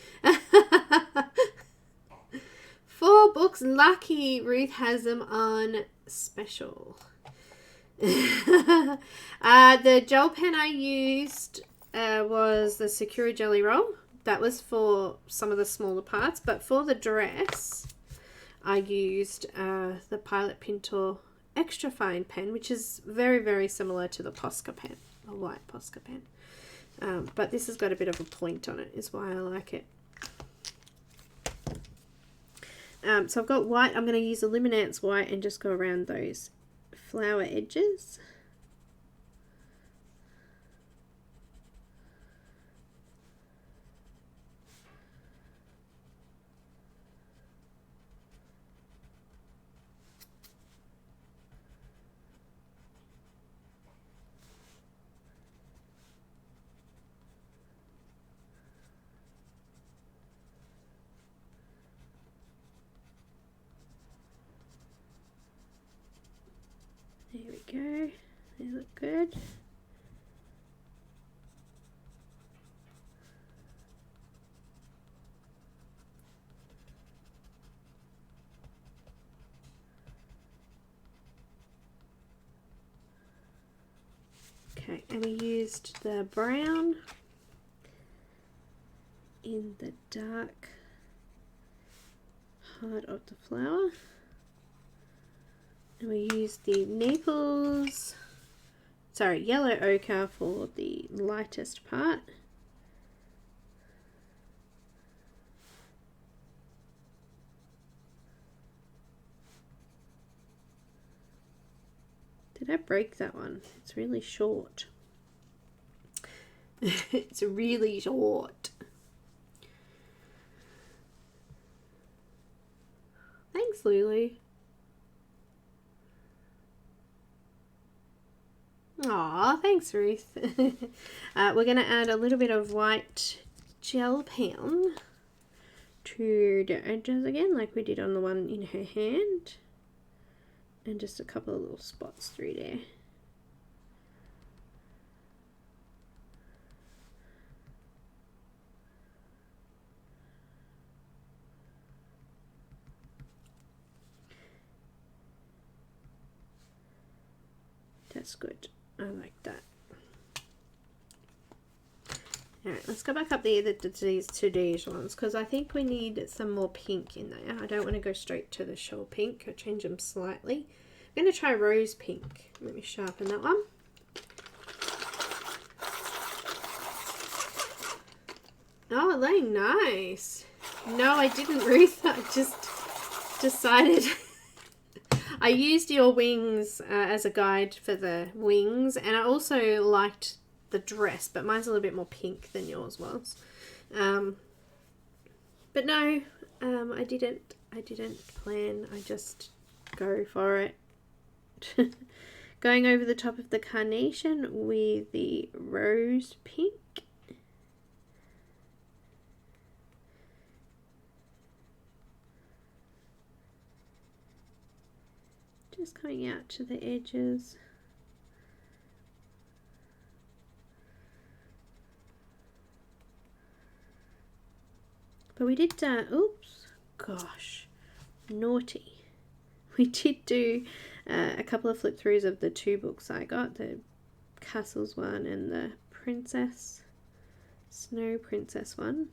4 books. Lucky. Ruth has them on special. The gel pen I used was the Sakura Jelly Roll. That was for some of the smaller parts. But for the dress, I used the Pilot Pintor Extra Fine pen, which is very, very similar to the Posca pen, a white Posca pen. But this has got a bit of a point on it, is why I like it. So I've got white. I'm going to use the Luminance white and just go around those flower edges. There we go. They look good. Okay, and we used the brown in the dark heart of the flower. And we used the yellow ochre for the lightest part. Did I break that one? It's really short. It's really short. Thanks, Lulu. Aw, thanks, Ruth. We're going to add a little bit of white gel pen to the edges again, like we did on the one in her hand. And just a couple of little spots through there. That's good. I like that. Alright, let's go back up there to these today's ones, because I think we need some more pink in there. I don't want to go straight to the shell pink. I'll change them slightly. I'm going to try rose pink. Let me sharpen that one. Oh, it looks nice. No, I didn't, Ruth. I just decided... I used your wings as a guide for the wings, and I also liked the dress, but mine's a little bit more pink than yours was. But no, I didn't plan. I just go for it. Going over the top of the carnation with the rose pink. Just coming out to the edges. But we did, oops, gosh, naughty. We did do a couple of flip throughs of the two books I got, the Castles one and the Snow Princess one.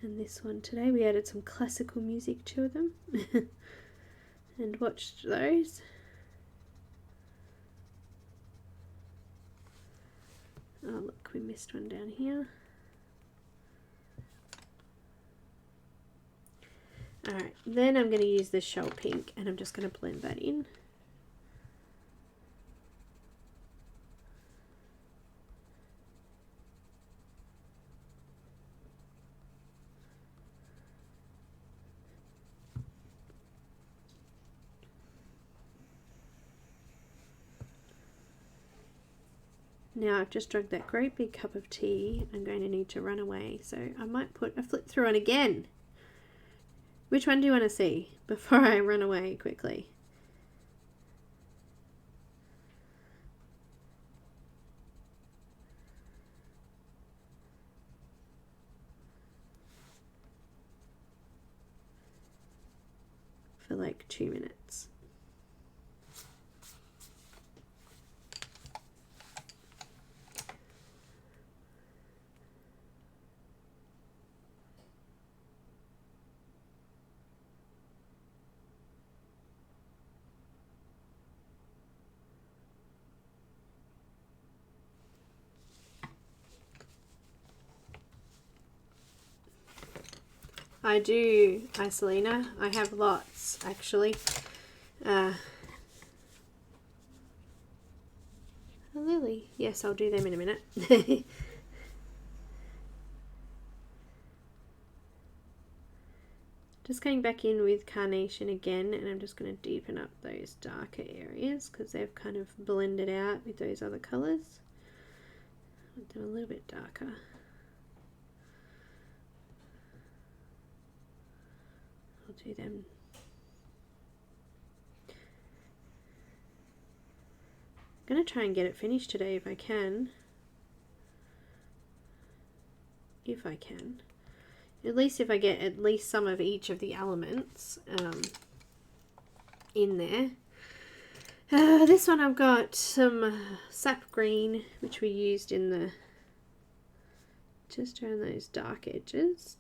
And this one today, we added some classical music to them and watched those. Oh look, we missed one down here. Alright, then I'm going to use the shell pink and I'm just going to blend that in. Now I've just drunk that great big cup of tea. I'm going to need to run away, so I might put a flip through on again. Which one do you want to see before I run away quickly? For like 2 minutes. I do, Isolina. I have lots, actually. A lily. Yes, I'll do them in a minute. Just going back in with Carnation again, and I'm just going to deepen up those darker areas because they've kind of blended out with those other colours. I'll do a little bit darker. I'll do them. I'm going to try and get it finished today if I can. If I can. At least if I get at least some of each of the elements in there. This one I've got some sap green, which we used in the, just around those dark edges.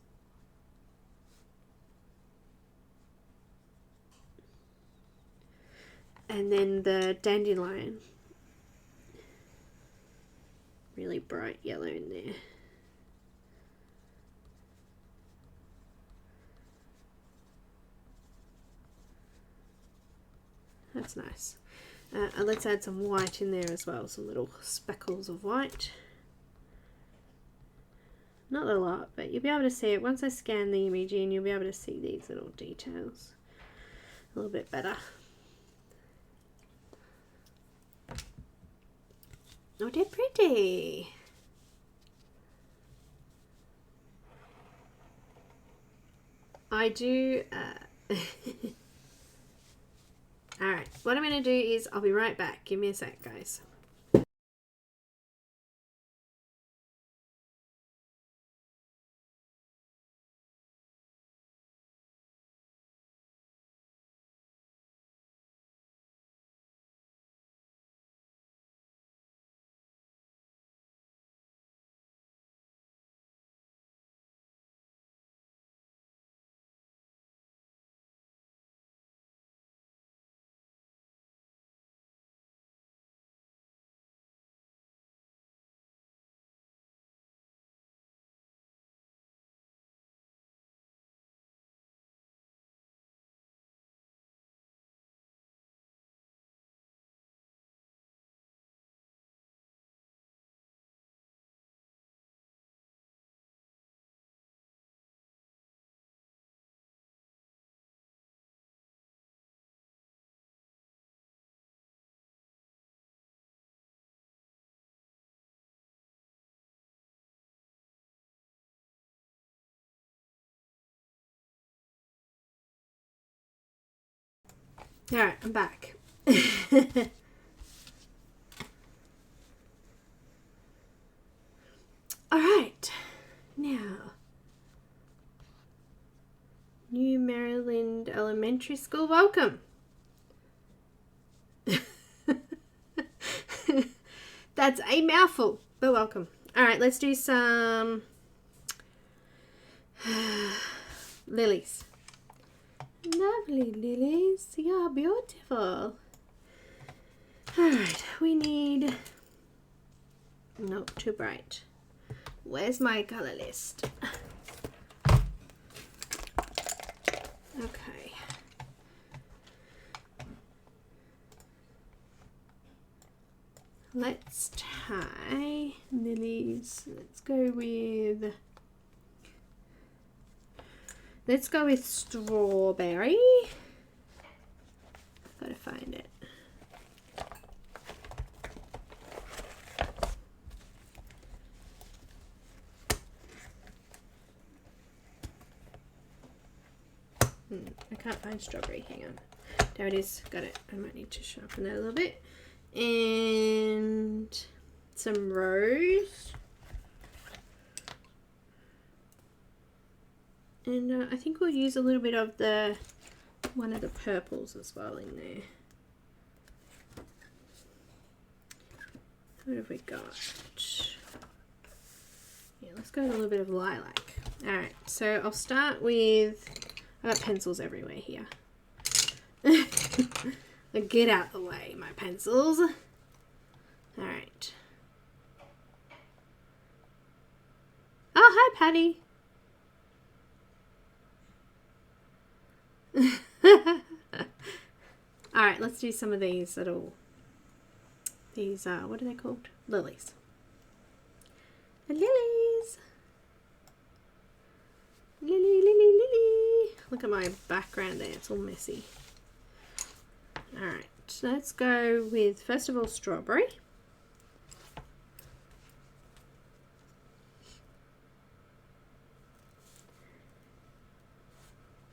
And then the dandelion. Really bright yellow in there. That's nice. And let's add some white in there as well, some little speckles of white. Not a lot, but you'll be able to see it. Once I scan the image in, you'll be able to see these little details a little bit better. Oh, they're pretty. I do... Alright, what I'm going to do is I'll be right back. Give me a sec, guys. Alright, I'm back. Alright, now, New Maryland Elementary School, welcome. That's a mouthful, but welcome. Alright, let's do some lilies. Lovely lilies, you're beautiful. Alright, we need, no, too bright. Where's my color list? Okay. Let's tie lilies. Let's go with strawberry. Gotta find it. I can't find strawberry. Hang on. There it is. Got it. I might need to sharpen that a little bit. And some rose. And I think we'll use a little bit of one of the purples as well in there. What have we got? Yeah, let's go with a little bit of lilac. Alright, so I'll start with, I've got pencils everywhere here. Get out the way, my pencils. Alright. Oh, hi, Patty. Alright, let's do some of these little, what are they called? Lilies. The lilies. Lily, lily, lily. Look at my background there, it's all messy. Alright, so let's go with, first of all, strawberry.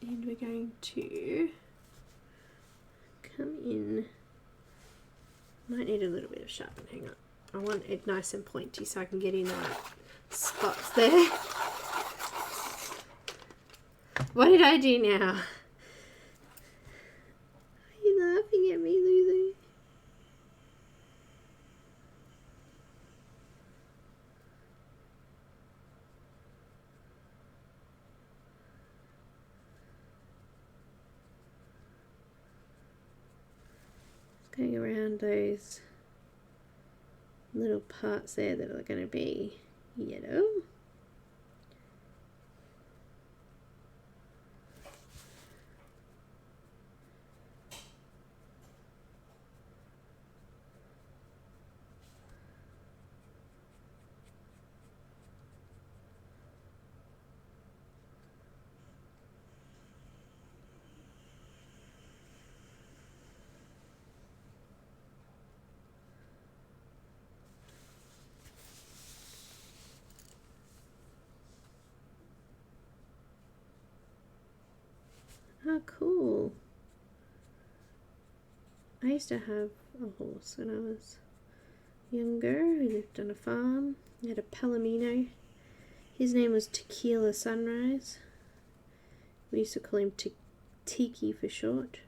And we're going to come in. Might need a little bit of sharpening. Hang on. I want it nice and pointy so I can get in the right spots there. What did I do now? Are you laughing at me, Lulu? Going around those little parts there that are going to be yellow. Oh, cool. I used to have a horse when I was younger. We lived on a farm. We had a Palomino. His name was Tequila Sunrise. We used to call him Tiki for short.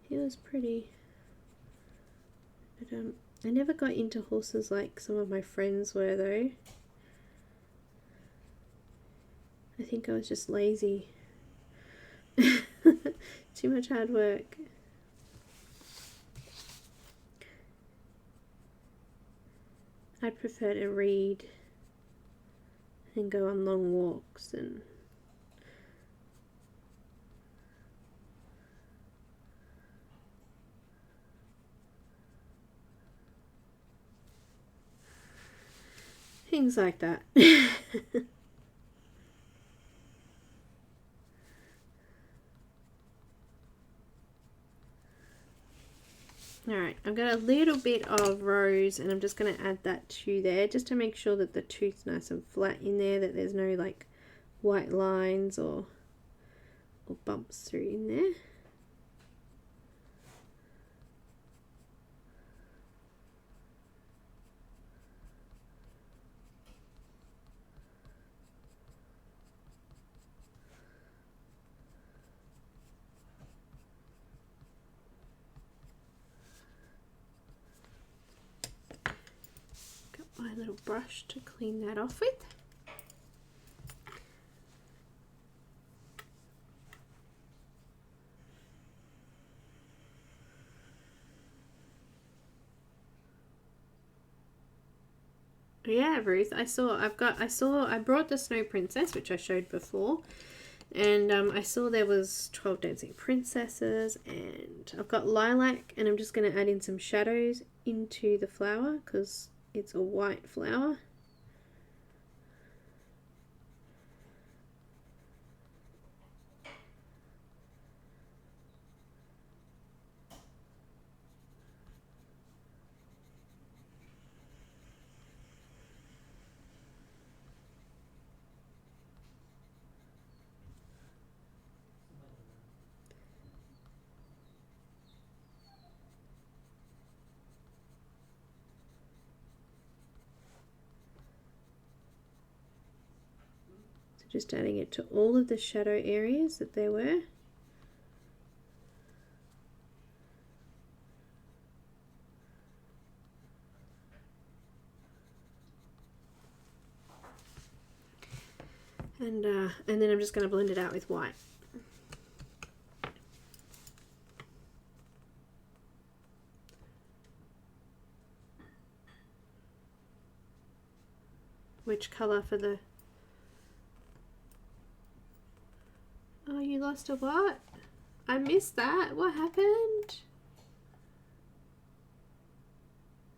He was pretty. But I never got into horses like some of my friends were though. I think I was just lazy. Too much hard work. I'd prefer to read and go on long walks and things like that. Alright, I've got a little bit of rose and I'm just going to add that to there just to make sure that the tooth's nice and flat in there, that there's no like white lines or bumps through in there. My little brush to clean that off with. Yeah, Ruth, I brought the Snow Princess, which I showed before, and I saw there was 12 Dancing Princesses, and I've got lilac, and I'm just going to add in some shadows into the flower because it's a white flower. Just adding it to all of the shadow areas that there were. And then I'm just going to blend it out with white. which colour for the... Oh, you lost a what? I missed that. What happened?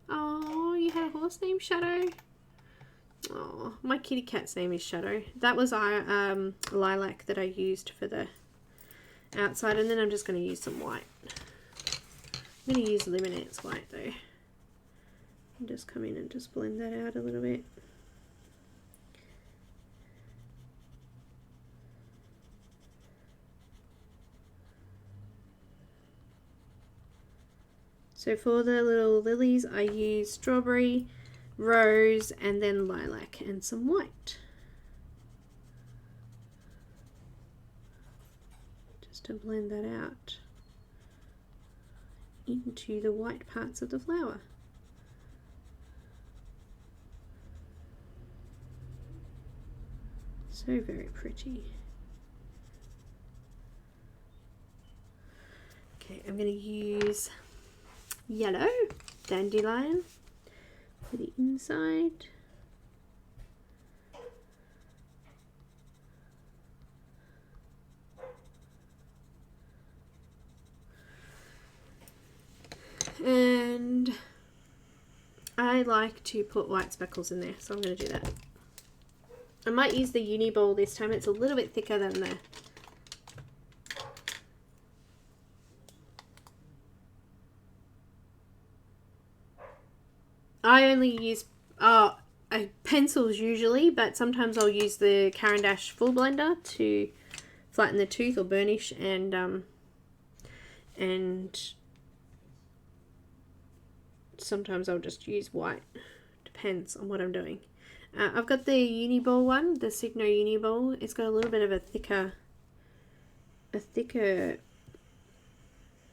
Oh, you had a horse named Shadow. Oh, my kitty cat's name is Shadow. That was our lilac that I used for the outside, and then I'm just going to use some white. I'm going to use Luminance white though. And just come in and just blend that out a little bit. So for the little lilies, I use strawberry, rose, and then lilac and some white. Just to blend that out into the white parts of the flower. So very pretty. Okay, I'm going to use yellow dandelion for the inside. And I like to put white speckles in there, so I'm going to do that. I might use the Uni-Ball this time. It's a little bit thicker than the... I only use pencils usually, but sometimes I'll use the Caran full blender to flatten the tooth or burnish, and sometimes I'll just use white. Depends on what I'm doing. I've got the Uni-Ball one, the Signo Uni-Ball. It's got a little bit of a thicker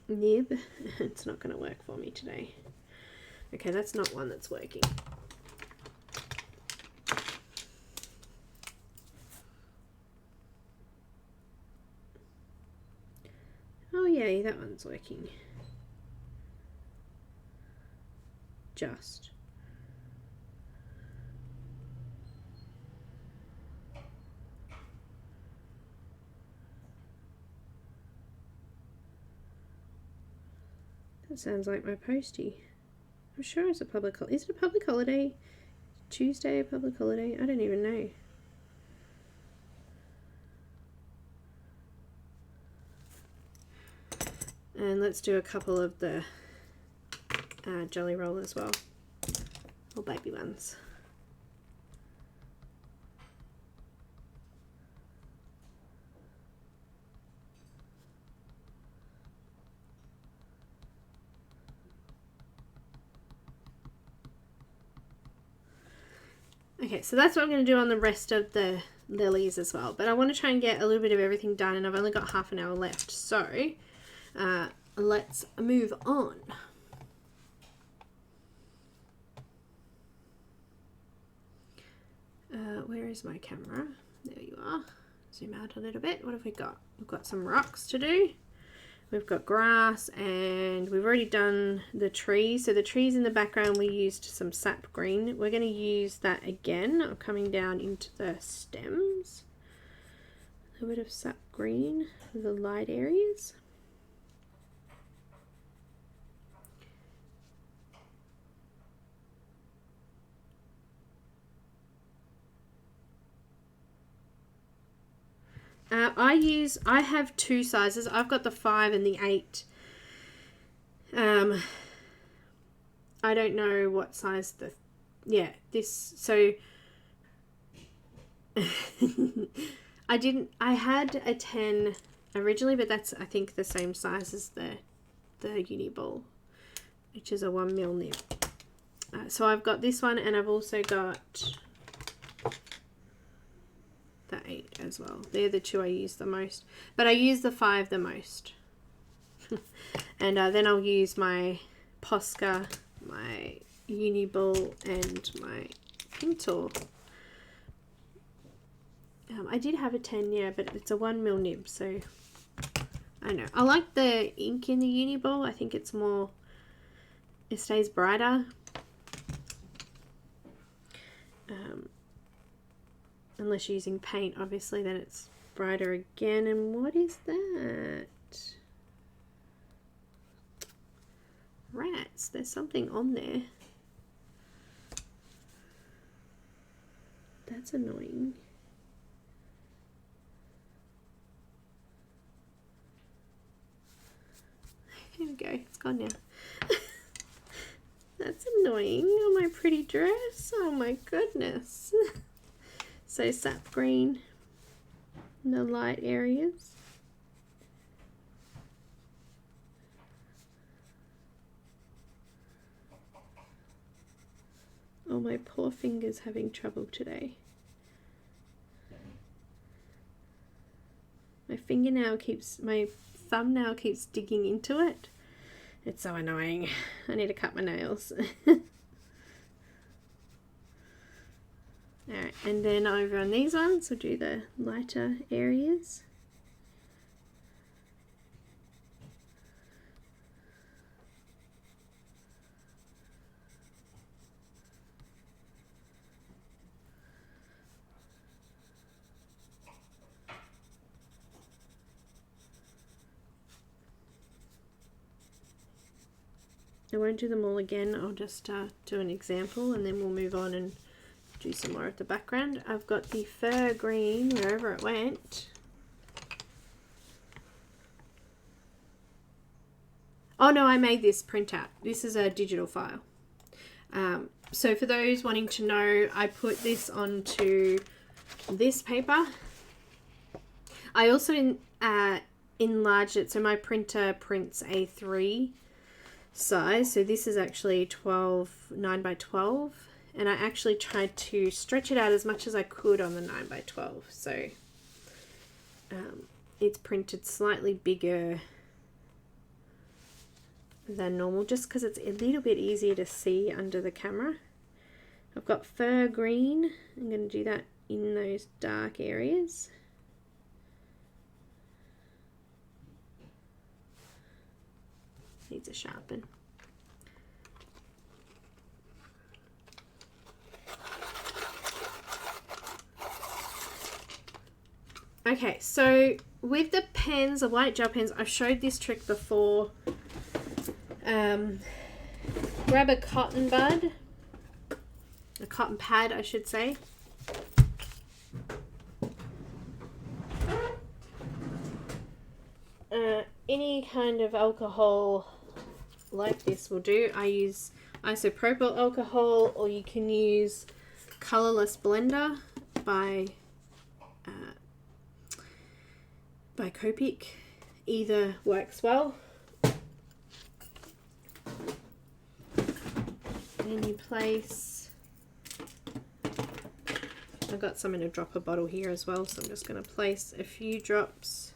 nib. It's not going to work for me today. Okay, that's not one that's working. Oh yay, that one's working. Just. That sounds like my postie. I'm sure it's a public holiday. Is it a public holiday? Tuesday, a public holiday? I don't even know. And let's do a couple of the jelly roll as well. Or baby ones. Okay, so that's what I'm going to do on the rest of the lilies as well. But I want to try and get a little bit of everything done, and I've only got half an hour left. So let's move on. Where is my camera? There you are. Zoom out a little bit. What have we got? We've got some rocks to do. We've got grass, and we've already done the trees. So the trees in the background, we used some sap green. We're going to use that again. I'm coming down into the stems. A bit of sap green for the light areas. I have two sizes. I've got the 5 and the 8. I don't know what size so I had a 10 originally, but that's I think the same size as the Uni-Ball, which is a 1mm nib. So I've got this one, and I've also got the 8 as well. They're the two I use the most, but I use the 5 the most. And then I'll use my Posca, my Uni-Ball, and my Pintor. I did have a 10, yeah, but it's a 1mm nib, so I don't know. I like the ink in the Uni-Ball. I think it's more, it stays brighter. unless you're using paint, obviously, then it's brighter again. And what is that? Rats, there's something on there. That's annoying. There we go, it's gone now. That's annoying on my pretty dress. Oh my goodness. So sap green in the light areas. Oh, my poor finger's having trouble today. My thumbnail keeps digging into it. It's so annoying. I need to cut my nails. Alright, and then over on these ones, we'll do the lighter areas. I won't do them all again, I'll just do an example and then we'll move on and do some more of the background. I've got the fur green wherever it went. Oh no, I made this printout. This is a digital file. So for those wanting to know, I put this onto this paper. I also enlarged it, so my printer prints A3 size, so this is actually 9 by 12, and I actually tried to stretch it out as much as I could on the 9 by 12, so it's printed slightly bigger than normal just because it's a little bit easier to see under the camera. I've got fur green. I'm going to do that in those dark areas. Needs a sharpen. Okay, so with the pens, the white gel pens, I've showed this trick before. Grab a cotton bud, a cotton pad, I should say. Any kind of alcohol like this will do. I use isopropyl alcohol, or you can use Colorless Blender by Copic. Either works well. Then you place, I've got some in a dropper bottle here as well, so I'm just going to place a few drops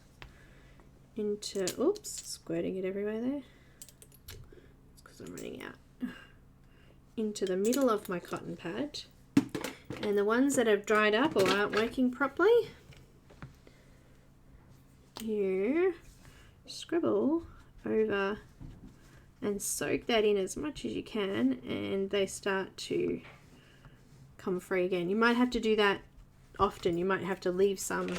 into, oops, squirting it everywhere there. It's because I'm running out. Into the middle of my cotton pad. And the ones that have dried up or aren't working properly, you scribble over and soak that in as much as you can, and they start to come free again. You might have to do that often. You might have to leave some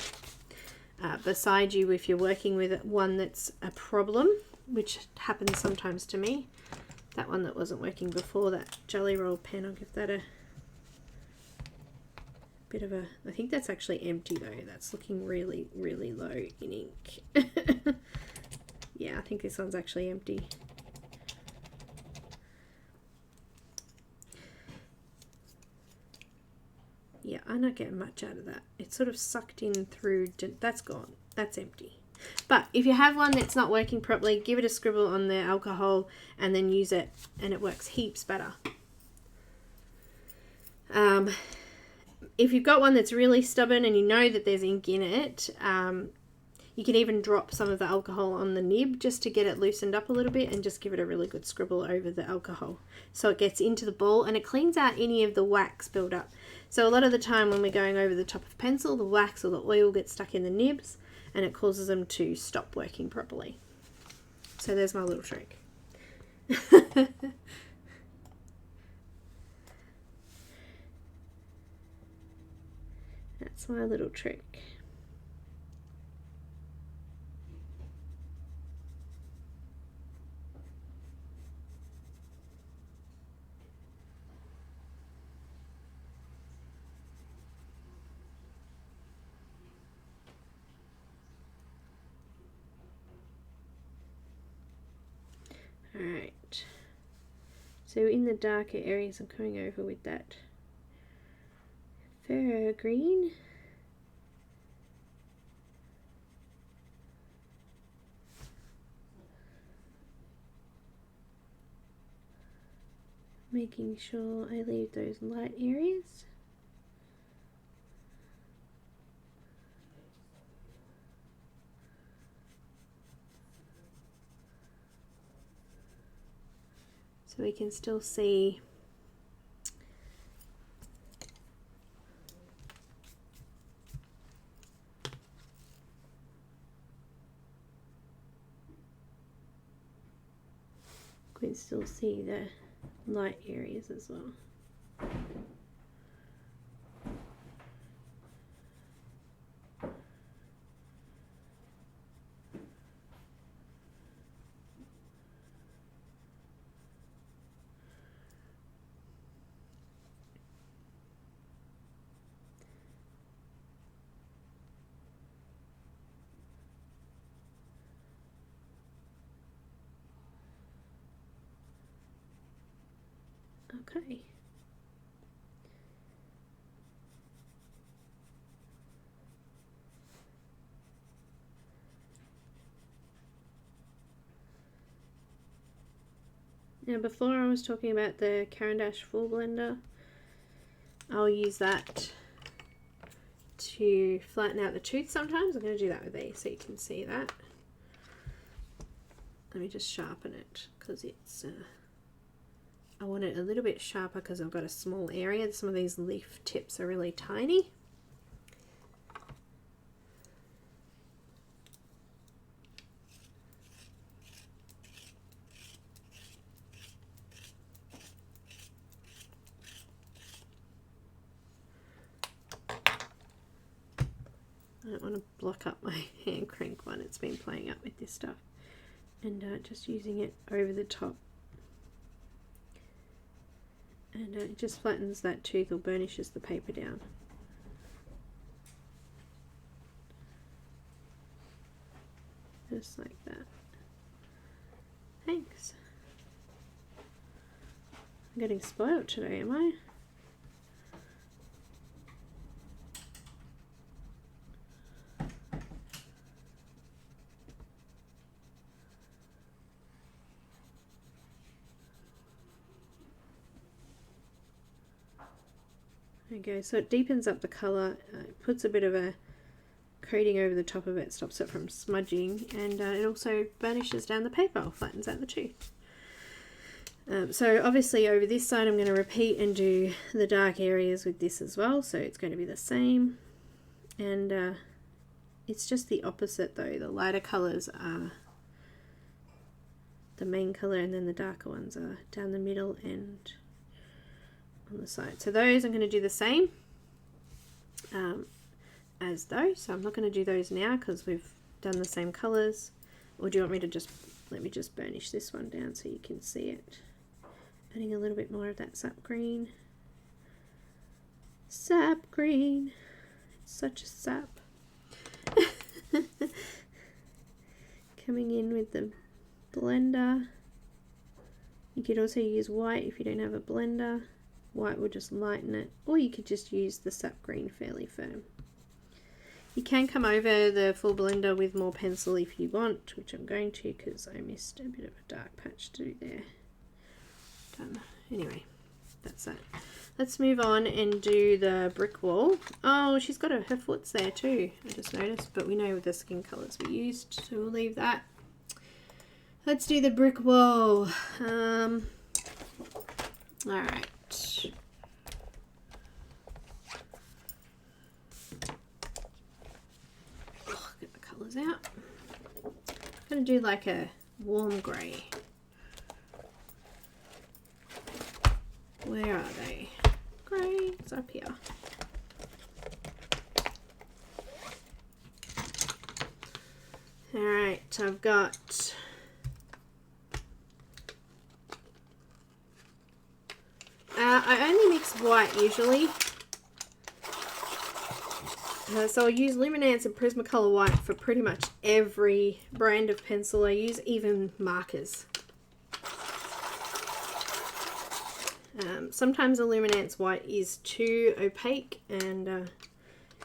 beside you if you're working with one that's a problem, which happens sometimes to me. That one that wasn't working before, that jelly roll pen, I'll give that a bit of a, I think that's actually empty though. That's looking really, really low in ink. Yeah, I think this one's actually empty. Yeah, I'm not getting much out of that. It's sort of sucked in through, that's gone, that's empty. But if you have one that's not working properly, give it a scribble on the alcohol and then use it, and it works heaps better. If you've got one that's really stubborn and you know that there's ink in it, you can even drop some of the alcohol on the nib just to get it loosened up a little bit, and just give it a really good scribble over the alcohol so it gets into the ball and it cleans out any of the wax buildup. So a lot of the time when we're going over the top of pencil, the wax or the oil gets stuck in the nibs and it causes them to stop working properly. So there's my little trick. That's my little trick. Alright, so in the darker areas I'm coming over with that Fairy green. Making sure I leave those light areas. So we can still see the light areas as well. Okay. Now before I was talking about the Caran full blender, I'll use that to flatten out the tooth sometimes. I'm going to do that with these so you can see that. Let me just sharpen it because it's I want it a little bit sharper because I've got a small area. Some of these leaf tips are really tiny. I don't want to block up my hand crank one. It's been playing up with this stuff. And just using it over the top. And it just flattens that tooth or burnishes the paper down. Just like that. Thanks. I'm getting spoiled today, am I? There you go, so it deepens up the colour, puts a bit of a coating over the top of it, stops it from smudging, and it also burnishes down the paper or flattens out the tooth. So obviously over this side I'm going to repeat and do the dark areas with this as well, so it's going to be the same. And it's just the opposite though, the lighter colours are the main colour and then the darker ones are down the middle and on the side. So those I'm going to do the same as those, so I'm not going to do those now because we've done the same colours. Or do you want me to just, let me just burnish this one down so you can see it. Adding a little bit more of that sap green. Sap green, it's such a sap. Coming in with the blender. You could also use white if you don't have a blender. White will just lighten it, or you could just use the sap green fairly firm. You can come over the full blender with more pencil if you want, which I'm going to because I missed a bit of a dark patch to do there. Done. Anyway, that's that. Let's move on and do the brick wall. Oh, she's got her foot's there too, I just noticed, but we know the skin colours we used, so we'll leave that. Let's do the brick wall. Alright. Get the colours out. I'm going to do like a warm grey. Where are they? Grey, it's up here. I've got I only mix white usually. So I use Luminance and Prismacolor white for pretty much every brand of pencil I use, even markers. Sometimes the Luminance white is too opaque and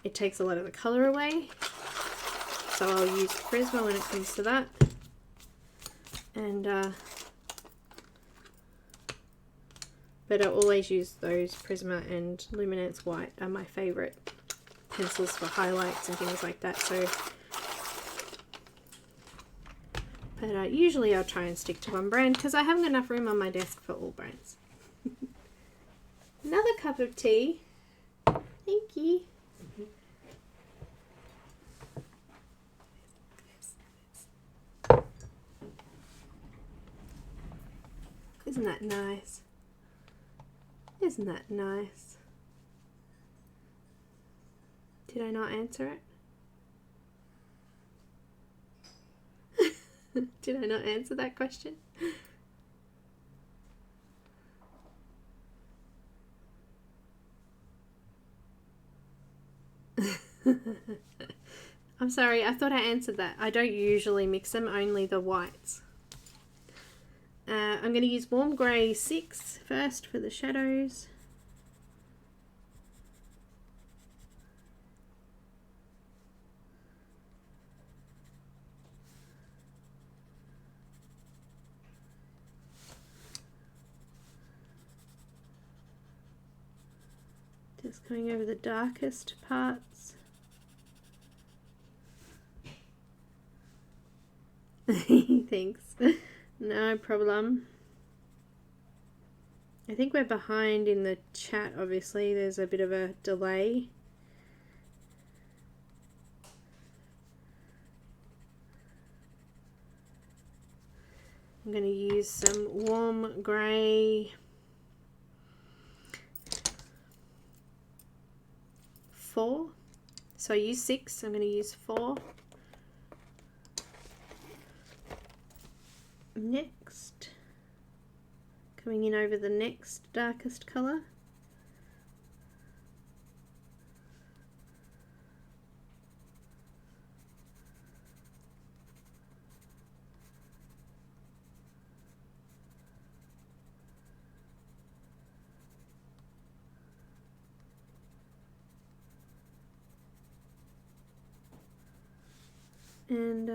it takes a lot of the colour away. So I'll use Prisma when it comes to that. And but I always use those Prisma and Luminance white are my favourite pencils for highlights and things like that. So, but usually I'll try and stick to one brand because I haven't got enough room on my desk for all brands. Another cup of tea. Thank you. Isn't that nice? Isn't that nice? Did I not answer it? Did I not answer that question? I'm sorry, I thought I answered that. I don't usually mix them, only the whites. I'm going to use Warm Grey 6 first for the shadows. Just going over the darkest parts. Thanks. No problem. I think we're behind in the chat, obviously. There's a bit of a delay. I'm going to use some Warm Grey 4. So I use 6, I'm going to use 4. Next, coming in over the next darkest colour. And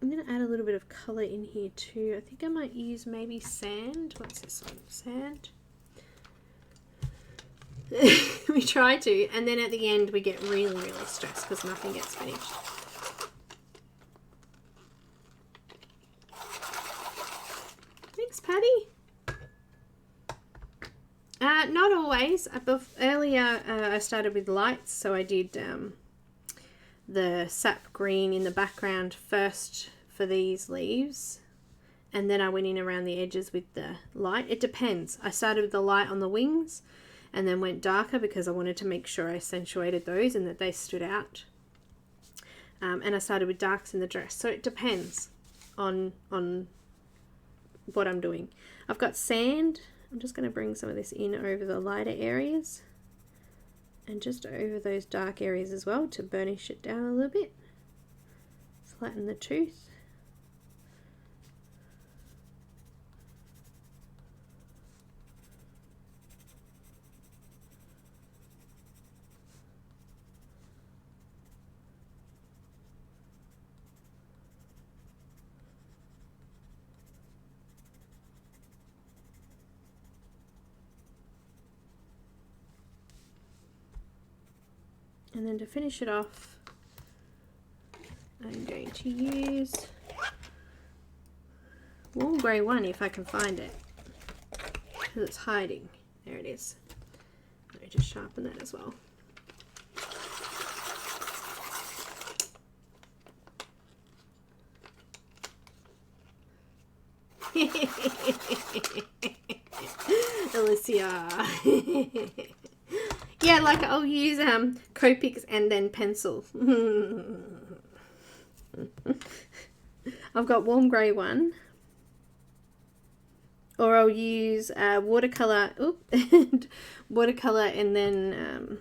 I'm going to add a little bit of colour in here too. I think I might use maybe sand. What's this one? Sand. We try to, and then at the end we get really, really stressed because nothing gets finished. Thanks, Patty. Not always. Earlier I started with lights, so I did the sap green in the background first for these leaves, and then I went in around the edges with the light. It depends. I started with the light on the wings and then went darker because I wanted to make sure I accentuated those and that they stood out. And I started with darks in the dress. So it depends on what I'm doing. I've got sand. I'm just going to bring some of this in over the lighter areas and just over those dark areas as well to burnish it down a little bit. Flatten the tooth. And then to finish it off, I'm going to use Warm Grey 1 if I can find it, because it's hiding. There it is. Let me just sharpen that as well. Alicia. Yeah, like I'll use Copics and then pencil. I've got warm grey one. Or I'll use watercolour, watercolour and then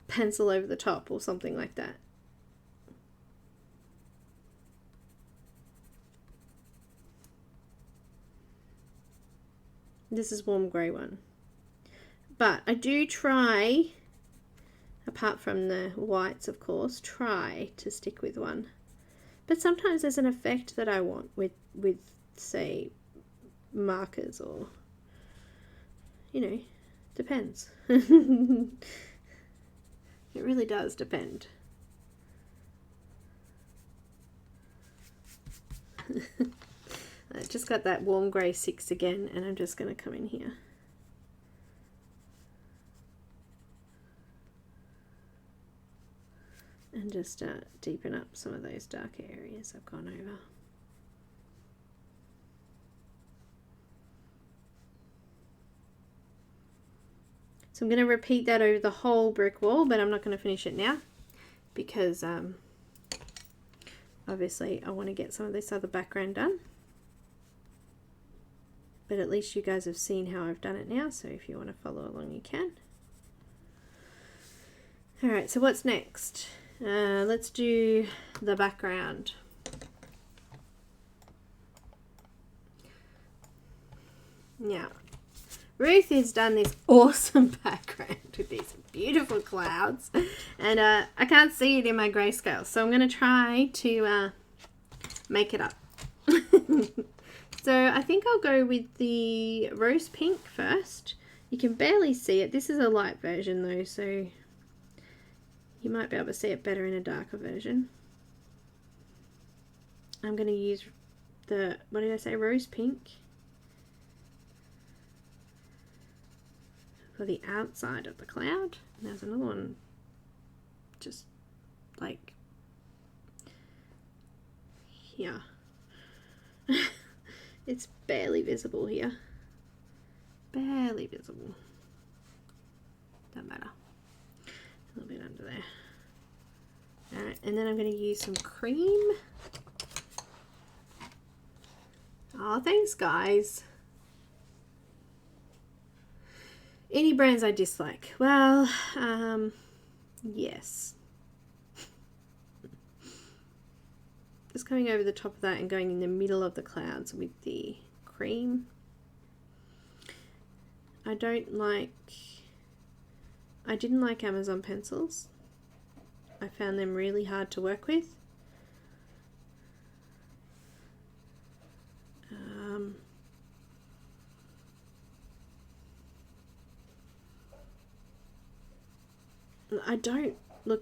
pencil over the top or something like that. This is warm grey one. But I do try, apart from the whites of course, try to stick with one. But sometimes there's an effect that I want with say, markers or, you know, depends. It really does depend. I just got that warm grey 6 again, and I'm just going to come in here. And just deepen up some of those darker areas I've gone over. So I'm going to repeat that over the whole brick wall, but I'm not going to finish it now because obviously I want to get some of this other background done. But at least you guys have seen how I've done it now, so if you want to follow along you can. Alright, so what's next? Let's do the background. Now, Ruth has done this awesome background with these beautiful clouds, and I can't see it in my grayscale, so I'm going to try to make it up. So I think I'll go with the rose pink first. You can barely see it. This is a light version though, so you might be able to see it better in a darker version. I'm going to use the, what did I say, rose pink for the outside of the cloud. And there's another one just like here. It's barely visible here. Barely visible. Doesn't matter. A little bit under there. Alright, and then I'm going to use some cream. Oh, thanks guys. Any brands I dislike? Well, yes. Just going over the top of that and going in the middle of the clouds with the cream. I didn't like Amazon pencils. I found them really hard to work with.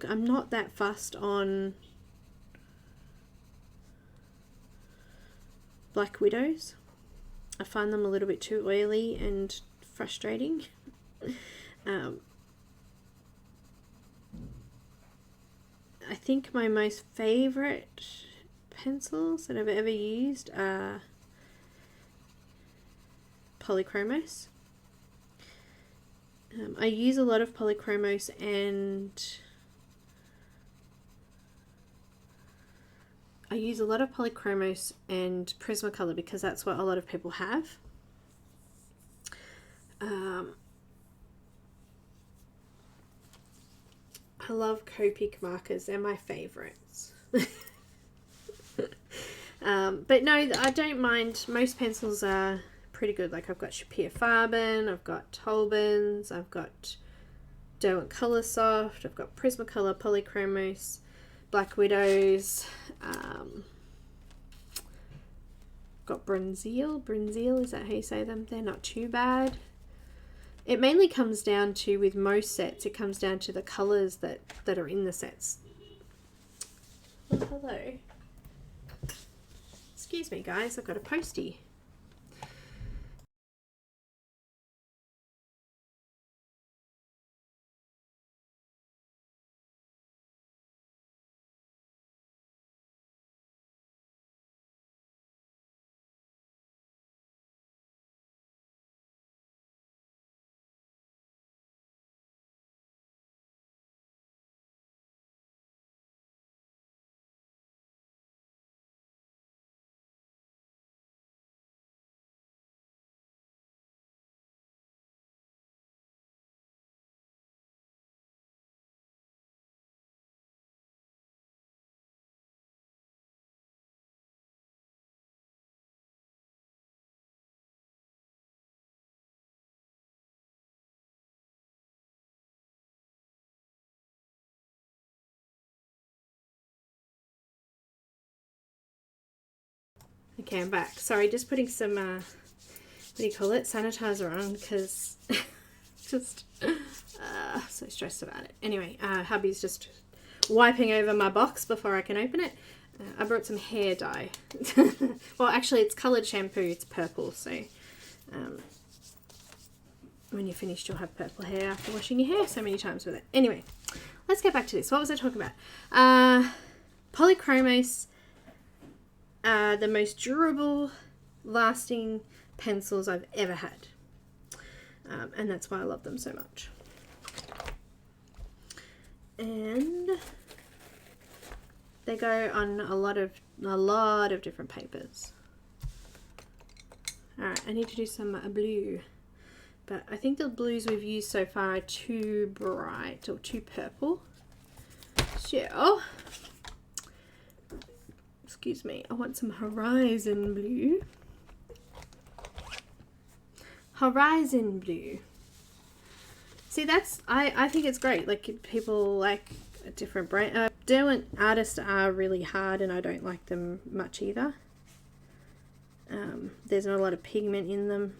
I'm not that fussed on Black Widows. I find them a little bit too oily and frustrating. I think my most favorite pencils that I've ever used are Polychromos. I use a lot of Polychromos and Prismacolor because that's what a lot of people have. I love Copic markers, they're my favorites. But no, I don't mind. Most pencils are pretty good. Like I've got Faber, I've got Tolbans, I've got Derwent Coloursoft, I've got Prismacolor, Polychromos, Black Widows, got Bronzeal, is that how you say them? They're not too bad. It mainly comes down to, with most sets, it comes down to the colours that are in the sets. Oh, hello. Excuse me guys, I've got a postie. Okay, I'm back. Sorry, just putting some, what do you call it, sanitizer on, because just so stressed about it. Anyway, hubby's just wiping over my box before I can open it. I brought some hair dye. Well, actually, it's coloured shampoo. It's purple, so when you're finished, you'll have purple hair after washing your hair so many times with it. Anyway, let's get back to this. What was I talking about? Polychromos are the most durable, lasting pencils I've ever had. And that's why I love them so much. And they go on a lot of different papers. Alright, I need to do some blue. But I think the blues we've used so far are too bright or too purple. So, excuse me, I want some horizon blue. Horizon blue. See, that's, I think it's great. Like, people like a different brand. Derwent artists are really hard and I don't like them much either. There's not a lot of pigment in them.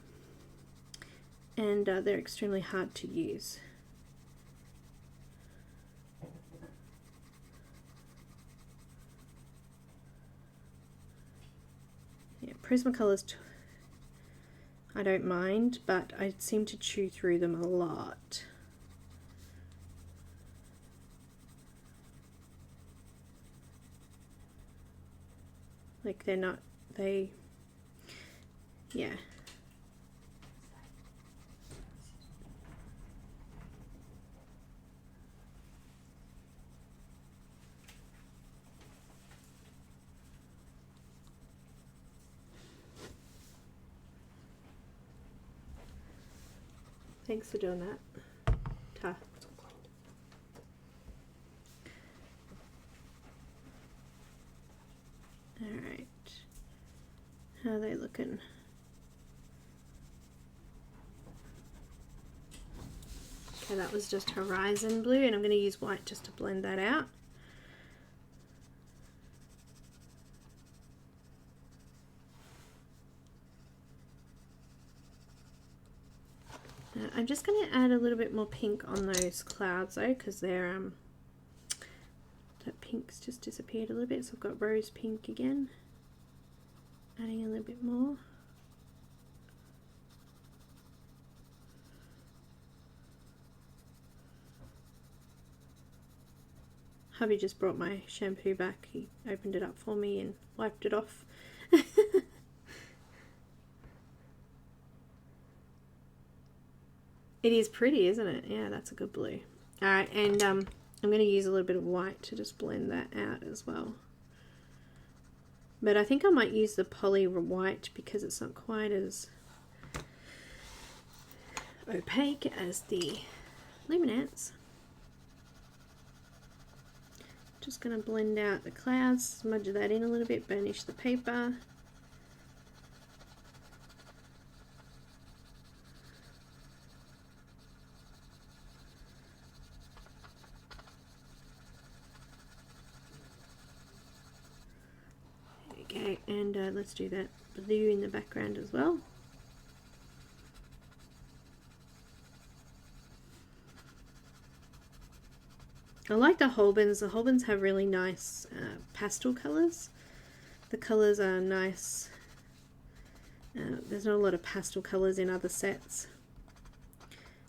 And they're extremely hard to use. Yeah, Prismacolors I don't mind, but I seem to chew through them a lot. Like they're not, yeah. Thanks for doing that. Ta. Alright. How are they looking? Okay, that was just horizon blue, and I'm going to use white just to blend that out. I'm just going to add a little bit more pink on those clouds though, because they're that pink's just disappeared a little bit. So I've got rose pink again, adding a little bit more. Hubby just brought my shampoo back. He opened it up for me and wiped it off. It is pretty, isn't it? Yeah, that's a good blue. Alright, and I'm going to use a little bit of white to just blend that out as well. But I think I might use the poly white because it's not quite as opaque as the Luminance. Just going to blend out the clouds, smudge that in a little bit, burnish the paper. Okay, and let's do that blue in the background as well. I like the Holbens. The Holbens have really nice pastel colours. The colours are nice. There's not a lot of pastel colours in other sets.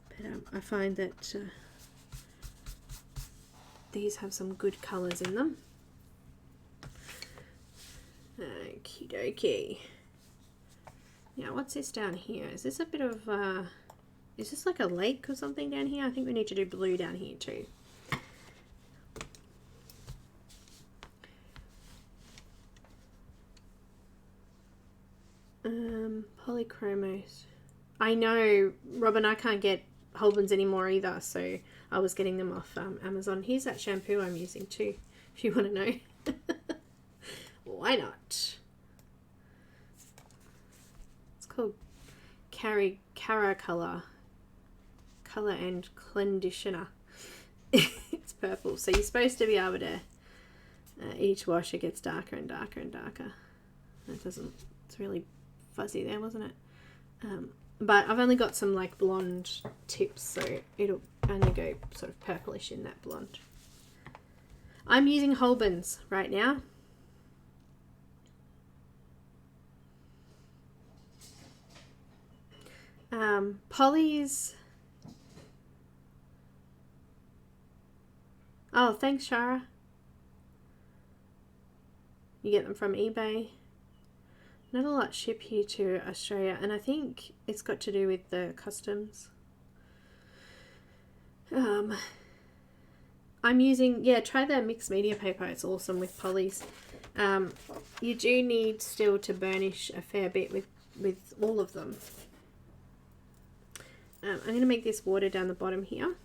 But I find that these have some good colours in them. Okie dokie. Now what's this down here? Is this a bit of, is this like a lake or something down here? I think we need to do blue down here too. Polychromos. I know, Robin, I can't get Holbens anymore either, so I was getting them off Amazon. Here's that shampoo I'm using too, if you want to know. Why not? It's called Cara Color and Conditioner. It's purple, so you're supposed to be able to each wash it gets darker and darker and darker. It doesn't, it's really fuzzy there, wasn't it? But I've only got some like blonde tips, so it'll only go sort of purplish in that blonde. I'm using Holbein's right now. Polly's. Oh, thanks, Shara. You get them from eBay. Not a lot ship here to Australia, and I think it's got to do with the customs. I'm using, yeah, try the mixed media paper. It's awesome with Polly's. You do need still to burnish a fair bit with all of them. I'm going to make this water down the bottom here.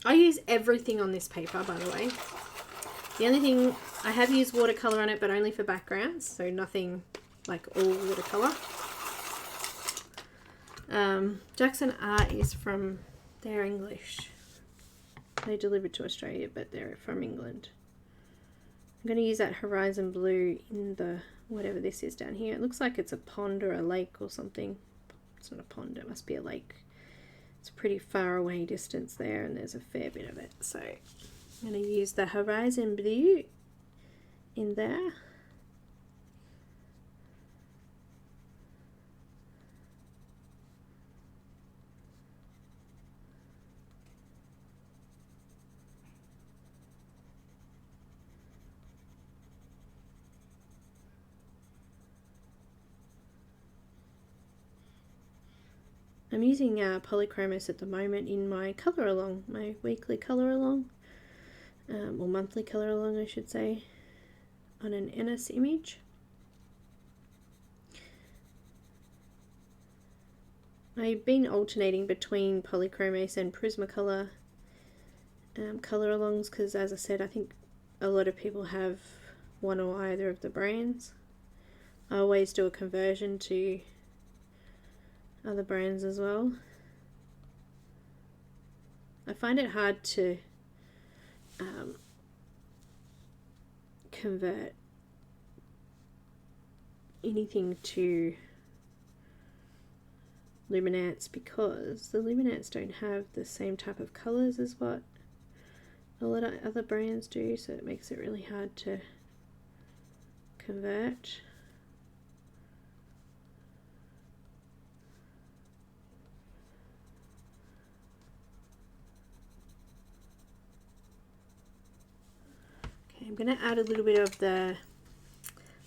I use everything on this paper, by the way. The only thing, I have used watercolour on it, but only for backgrounds, so nothing like all watercolour. Jackson Art is from, they're English. They delivered to Australia, but they're from England. I'm going to use that horizon blue in the, whatever this is down here. It looks like it's a pond or a lake or something. It's not a pond, it must be a lake. It's a pretty far away distance there, and there's a fair bit of it. So I'm going to use the horizon blue in there. I'm using Polychromos at the moment in my colour along, my weekly colour along, or monthly colour along I should say, on an Ennis image. I've been alternating between Polychromos and Prismacolor colour alongs because, as I said, I think a lot of people have one or either of the brands. I always do a conversion to other brands as well. I find it hard to convert anything to Luminance because the Luminance don't have the same type of colours as what a lot of other brands do, so it makes it really hard to convert. I'm going to add a little bit of the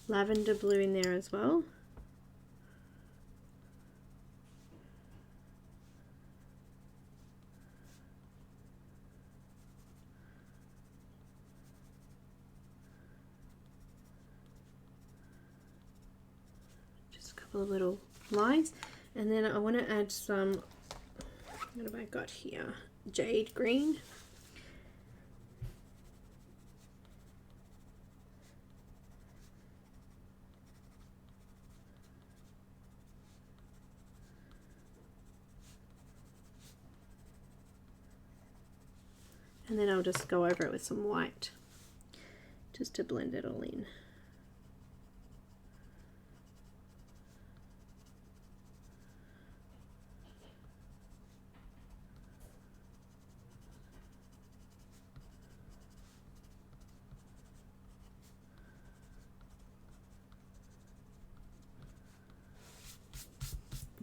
lavender blue in there as well. Just a couple of little lines. And then I want to add some, what have I got here? Jade green. And then I'll just go over it with some white just to blend it all in.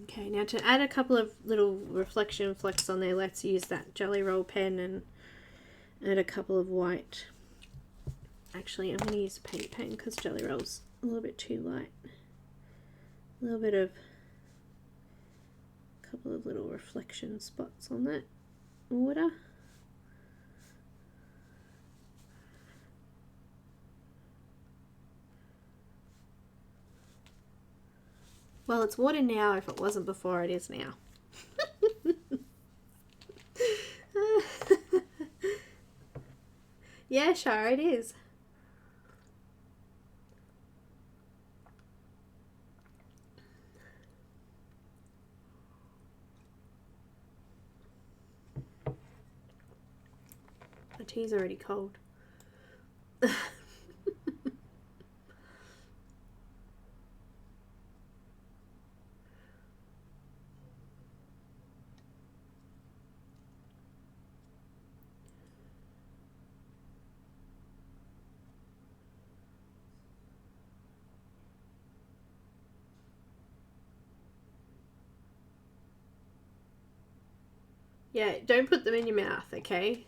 Okay, now to add a couple of little reflection flecks on there, let's use that Jelly Roll pen and add a couple of white. Actually, I'm going to use a paint pen because Jelly Roll's a little bit too light. A little bit of, a couple of little reflection spots on that water. Well, it's water now. If it wasn't before, it is now. Yeah, sure, it is. The tea's already cold. Yeah, don't put them in your mouth, okay?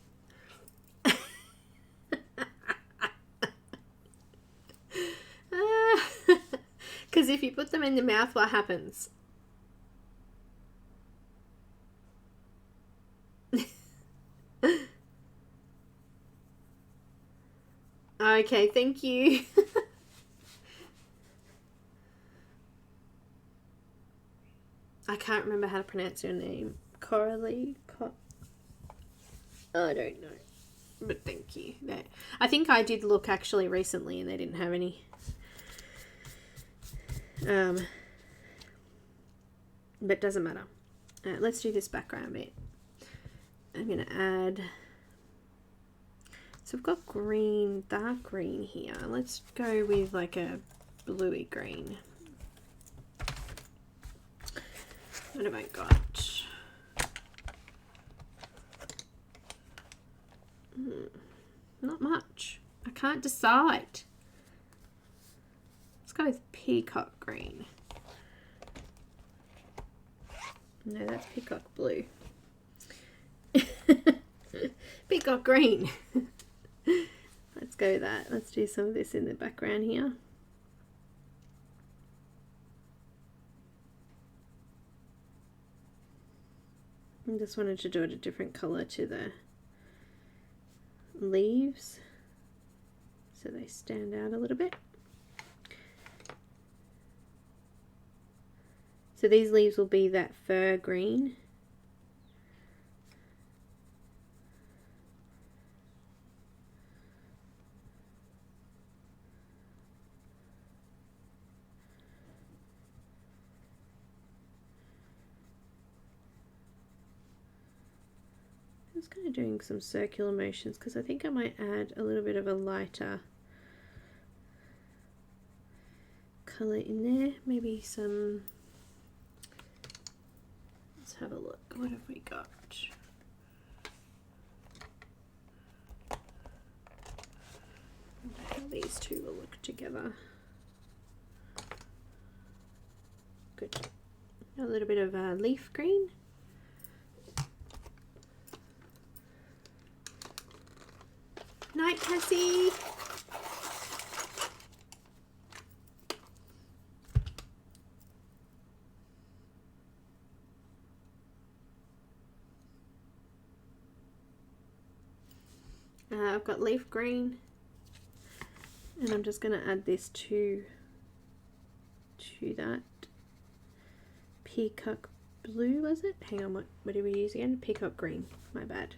Because if you put them in the mouth, what happens? Okay, thank you. I can't remember how to pronounce your name. Coralie? I don't know. But thank you. I think I did look actually recently and they didn't have any. But doesn't matter. Let's do this background bit. I'm going to add... So we've got green, dark green here. Let's go with like a bluey green. What have I got? Not much. I can't decide. Let's go with peacock green. No, that's peacock blue. Peacock green. Let's go with that. Let's do some of this in the background here. I just wanted to do it a different colour to the leaves so they stand out a little bit. So these leaves will be that fir green. Just kind of doing some circular motions because I think I might add a little bit of a lighter colour in there. Maybe some... Let's have a look. What have we got? I wonder how these two will look together. Good. A little bit of leaf green. Night, Cassie. I've got leaf green, and I'm just going to add this to that peacock blue, was it? Hang on, what did we use again? Peacock green, my bad.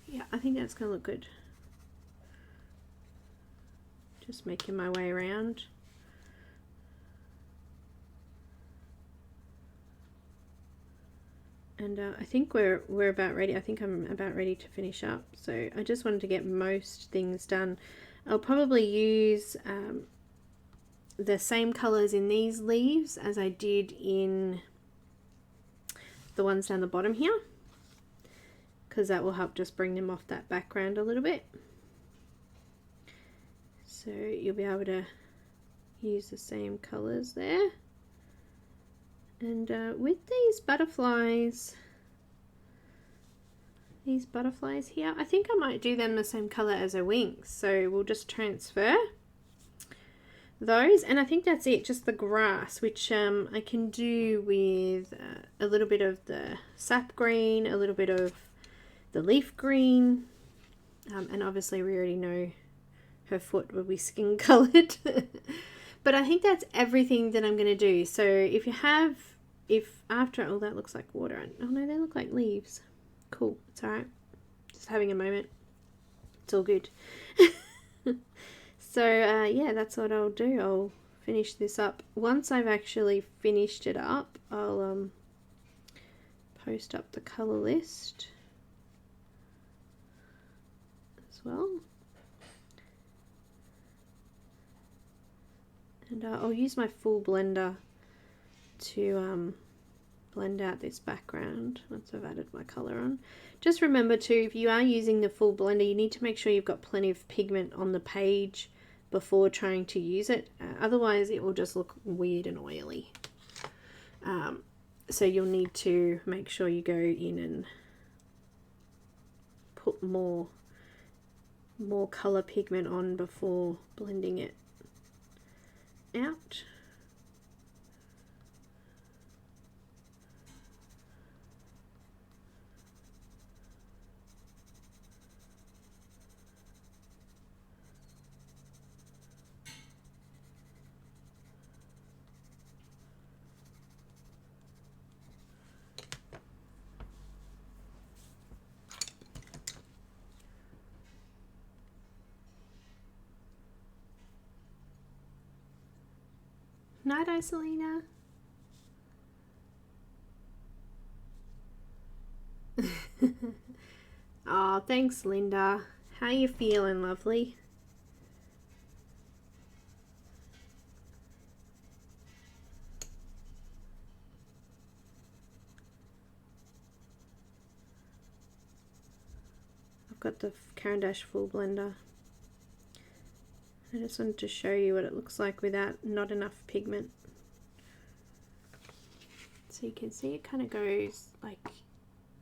Yeah, I think that's going to look good. Just making my way around. And I think we're about ready. I think I'm about ready to finish up. So I just wanted to get most things done. I'll probably use the same colors in these leaves as I did in the ones down the bottom here, because that will help just bring them off that background a little bit. So you'll be able to use the same colors there. And with these butterflies here, I think I might do them the same color as her wings. So we'll just transfer those, and I think that's it, just the grass, which I can do with a little bit of the sap green, a little bit of the leaf green, and obviously we already know her foot will be skin colored. But I think that's everything that I'm going to do. So if after, oh, that looks like water. Oh no, they look like leaves. Cool, it's alright. Just having a moment. It's all good. So yeah, that's what I'll do. I'll finish this up. Once I've actually finished it up, I'll post up the colour list as well. And I'll use my full blender to blend out this background once I've added my colour on. Just remember too, if you are using the full blender, you need to make sure you've got plenty of pigment on the page before trying to use it. Otherwise it will just look weird and oily. So you'll need to make sure you go in and put more colour pigment on before blending it out. Night, Isolina. Oh, thanks, Linda. How you feeling, lovely? I've got the Caran full blender. I just wanted to show you what it looks like without not enough pigment. So you can see it kind of goes like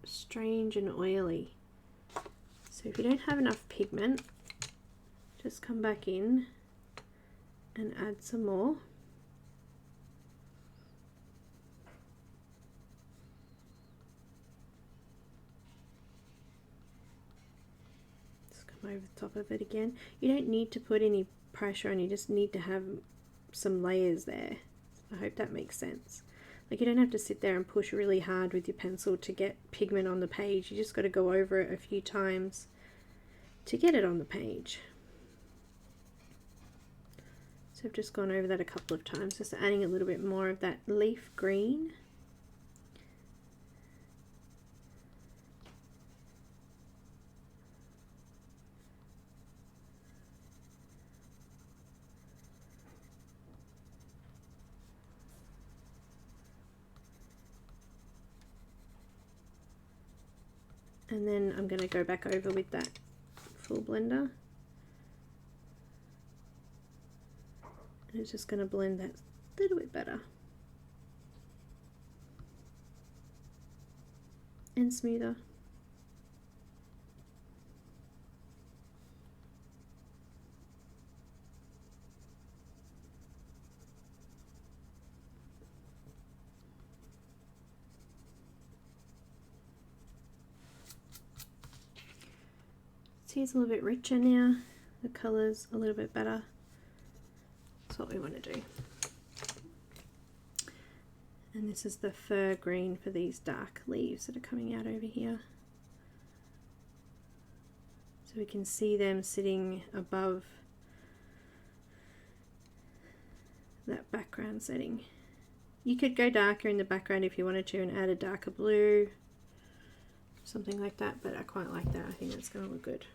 strange and oily. So if you don't have enough pigment, just come back in and add some more. Just come over the top of it again. You don't need to put any pressure on, you just need to have some layers there. I hope that makes sense. Like, you don't have to sit there and push really hard with your pencil to get pigment on the page. You just got to go over it a few times to get it on the page. So I've just gone over that a couple of times, just adding a little bit more of that leaf green. And then I'm going to go back over with that full blender. And it's just going to blend that a little bit better. And smoother. See, it's a little bit richer now. The colour's a little bit better. That's what we want to do. And this is the fir green for these dark leaves that are coming out over here. So we can see them sitting above that background setting. You could go darker in the background if you wanted to and add a darker blue, something like that, but I quite like that. I think that's going to look good.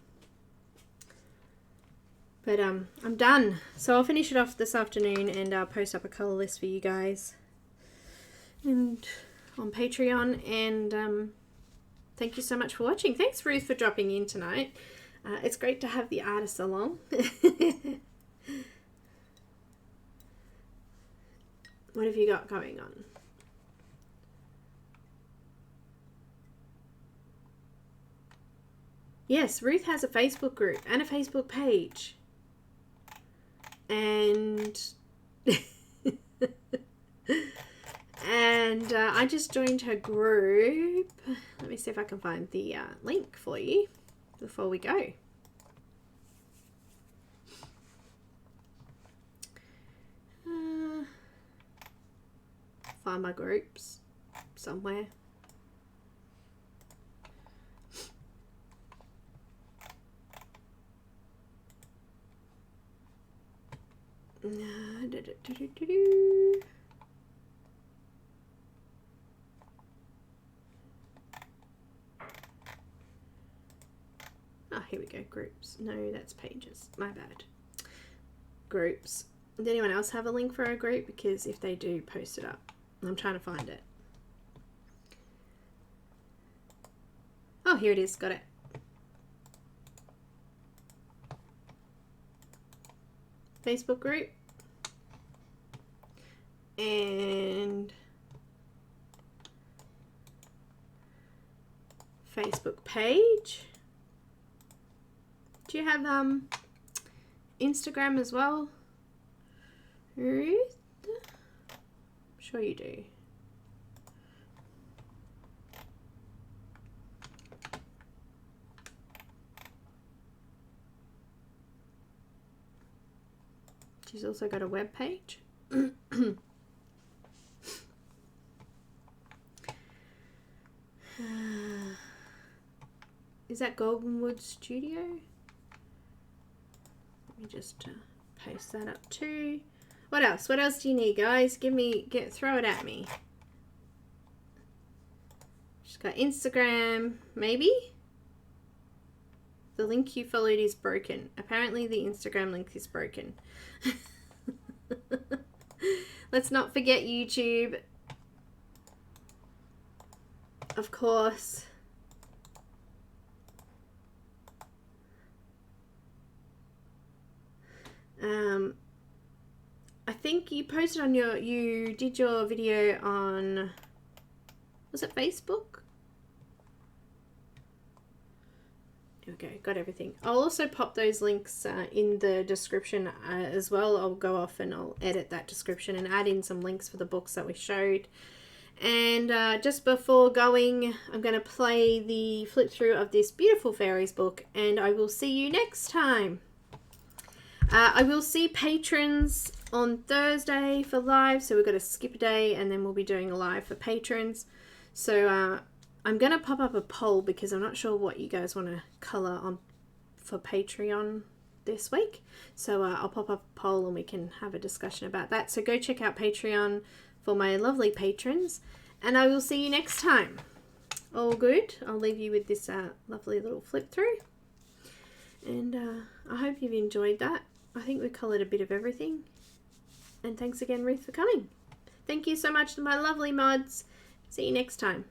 But I'm done. So I'll finish it off this afternoon and I'll post up a colour list for you guys and on Patreon. And thank you so much for watching. Thanks, Ruth, for dropping in tonight. It's great to have the artists along. What have you got going on? Yes, Ruth has a Facebook group and a Facebook page. And I just joined her group. Let me see if I can find the link for you before we go. Find my groups somewhere. Oh, here we go. Groups. No, that's pages. My bad. Groups. Does anyone else have a link for our group? Because if they do, post it up. I'm trying to find it. Oh, here it is. Got it. Facebook group. And Facebook page. Do you have Instagram as well, Ruth? I'm sure you do. She's also got a web page. Is that Goldenwood Studio? Let me just paste that up too. What else? What else do you need, guys? Throw it at me. She's got Instagram, maybe? The link you followed is broken. Apparently the Instagram link is broken. Let's not forget YouTube. Of course. I think you posted on you did your video on, was it Facebook? There we go, got everything. I'll also pop those links in the description as well. I'll go off and I'll edit that description and add in some links for the books that we showed. And just before going, I'm going to play the flip through of this beautiful Fairies book, and I will see you next time. I will see patrons on Thursday for live, so we've got to skip a day and then we'll be doing a live for patrons. So I'm going to pop up a poll because I'm not sure what you guys want to colour on for Patreon this week. So I'll pop up a poll and we can have a discussion about that. So go check out Patreon for my lovely patrons, and I will see you next time. All good. I'll leave you with this lovely little flip through, and I hope you've enjoyed that. I think we coloured a bit of everything, and thanks again, Ruth, for coming. Thank you so much to my lovely mods. See you next time.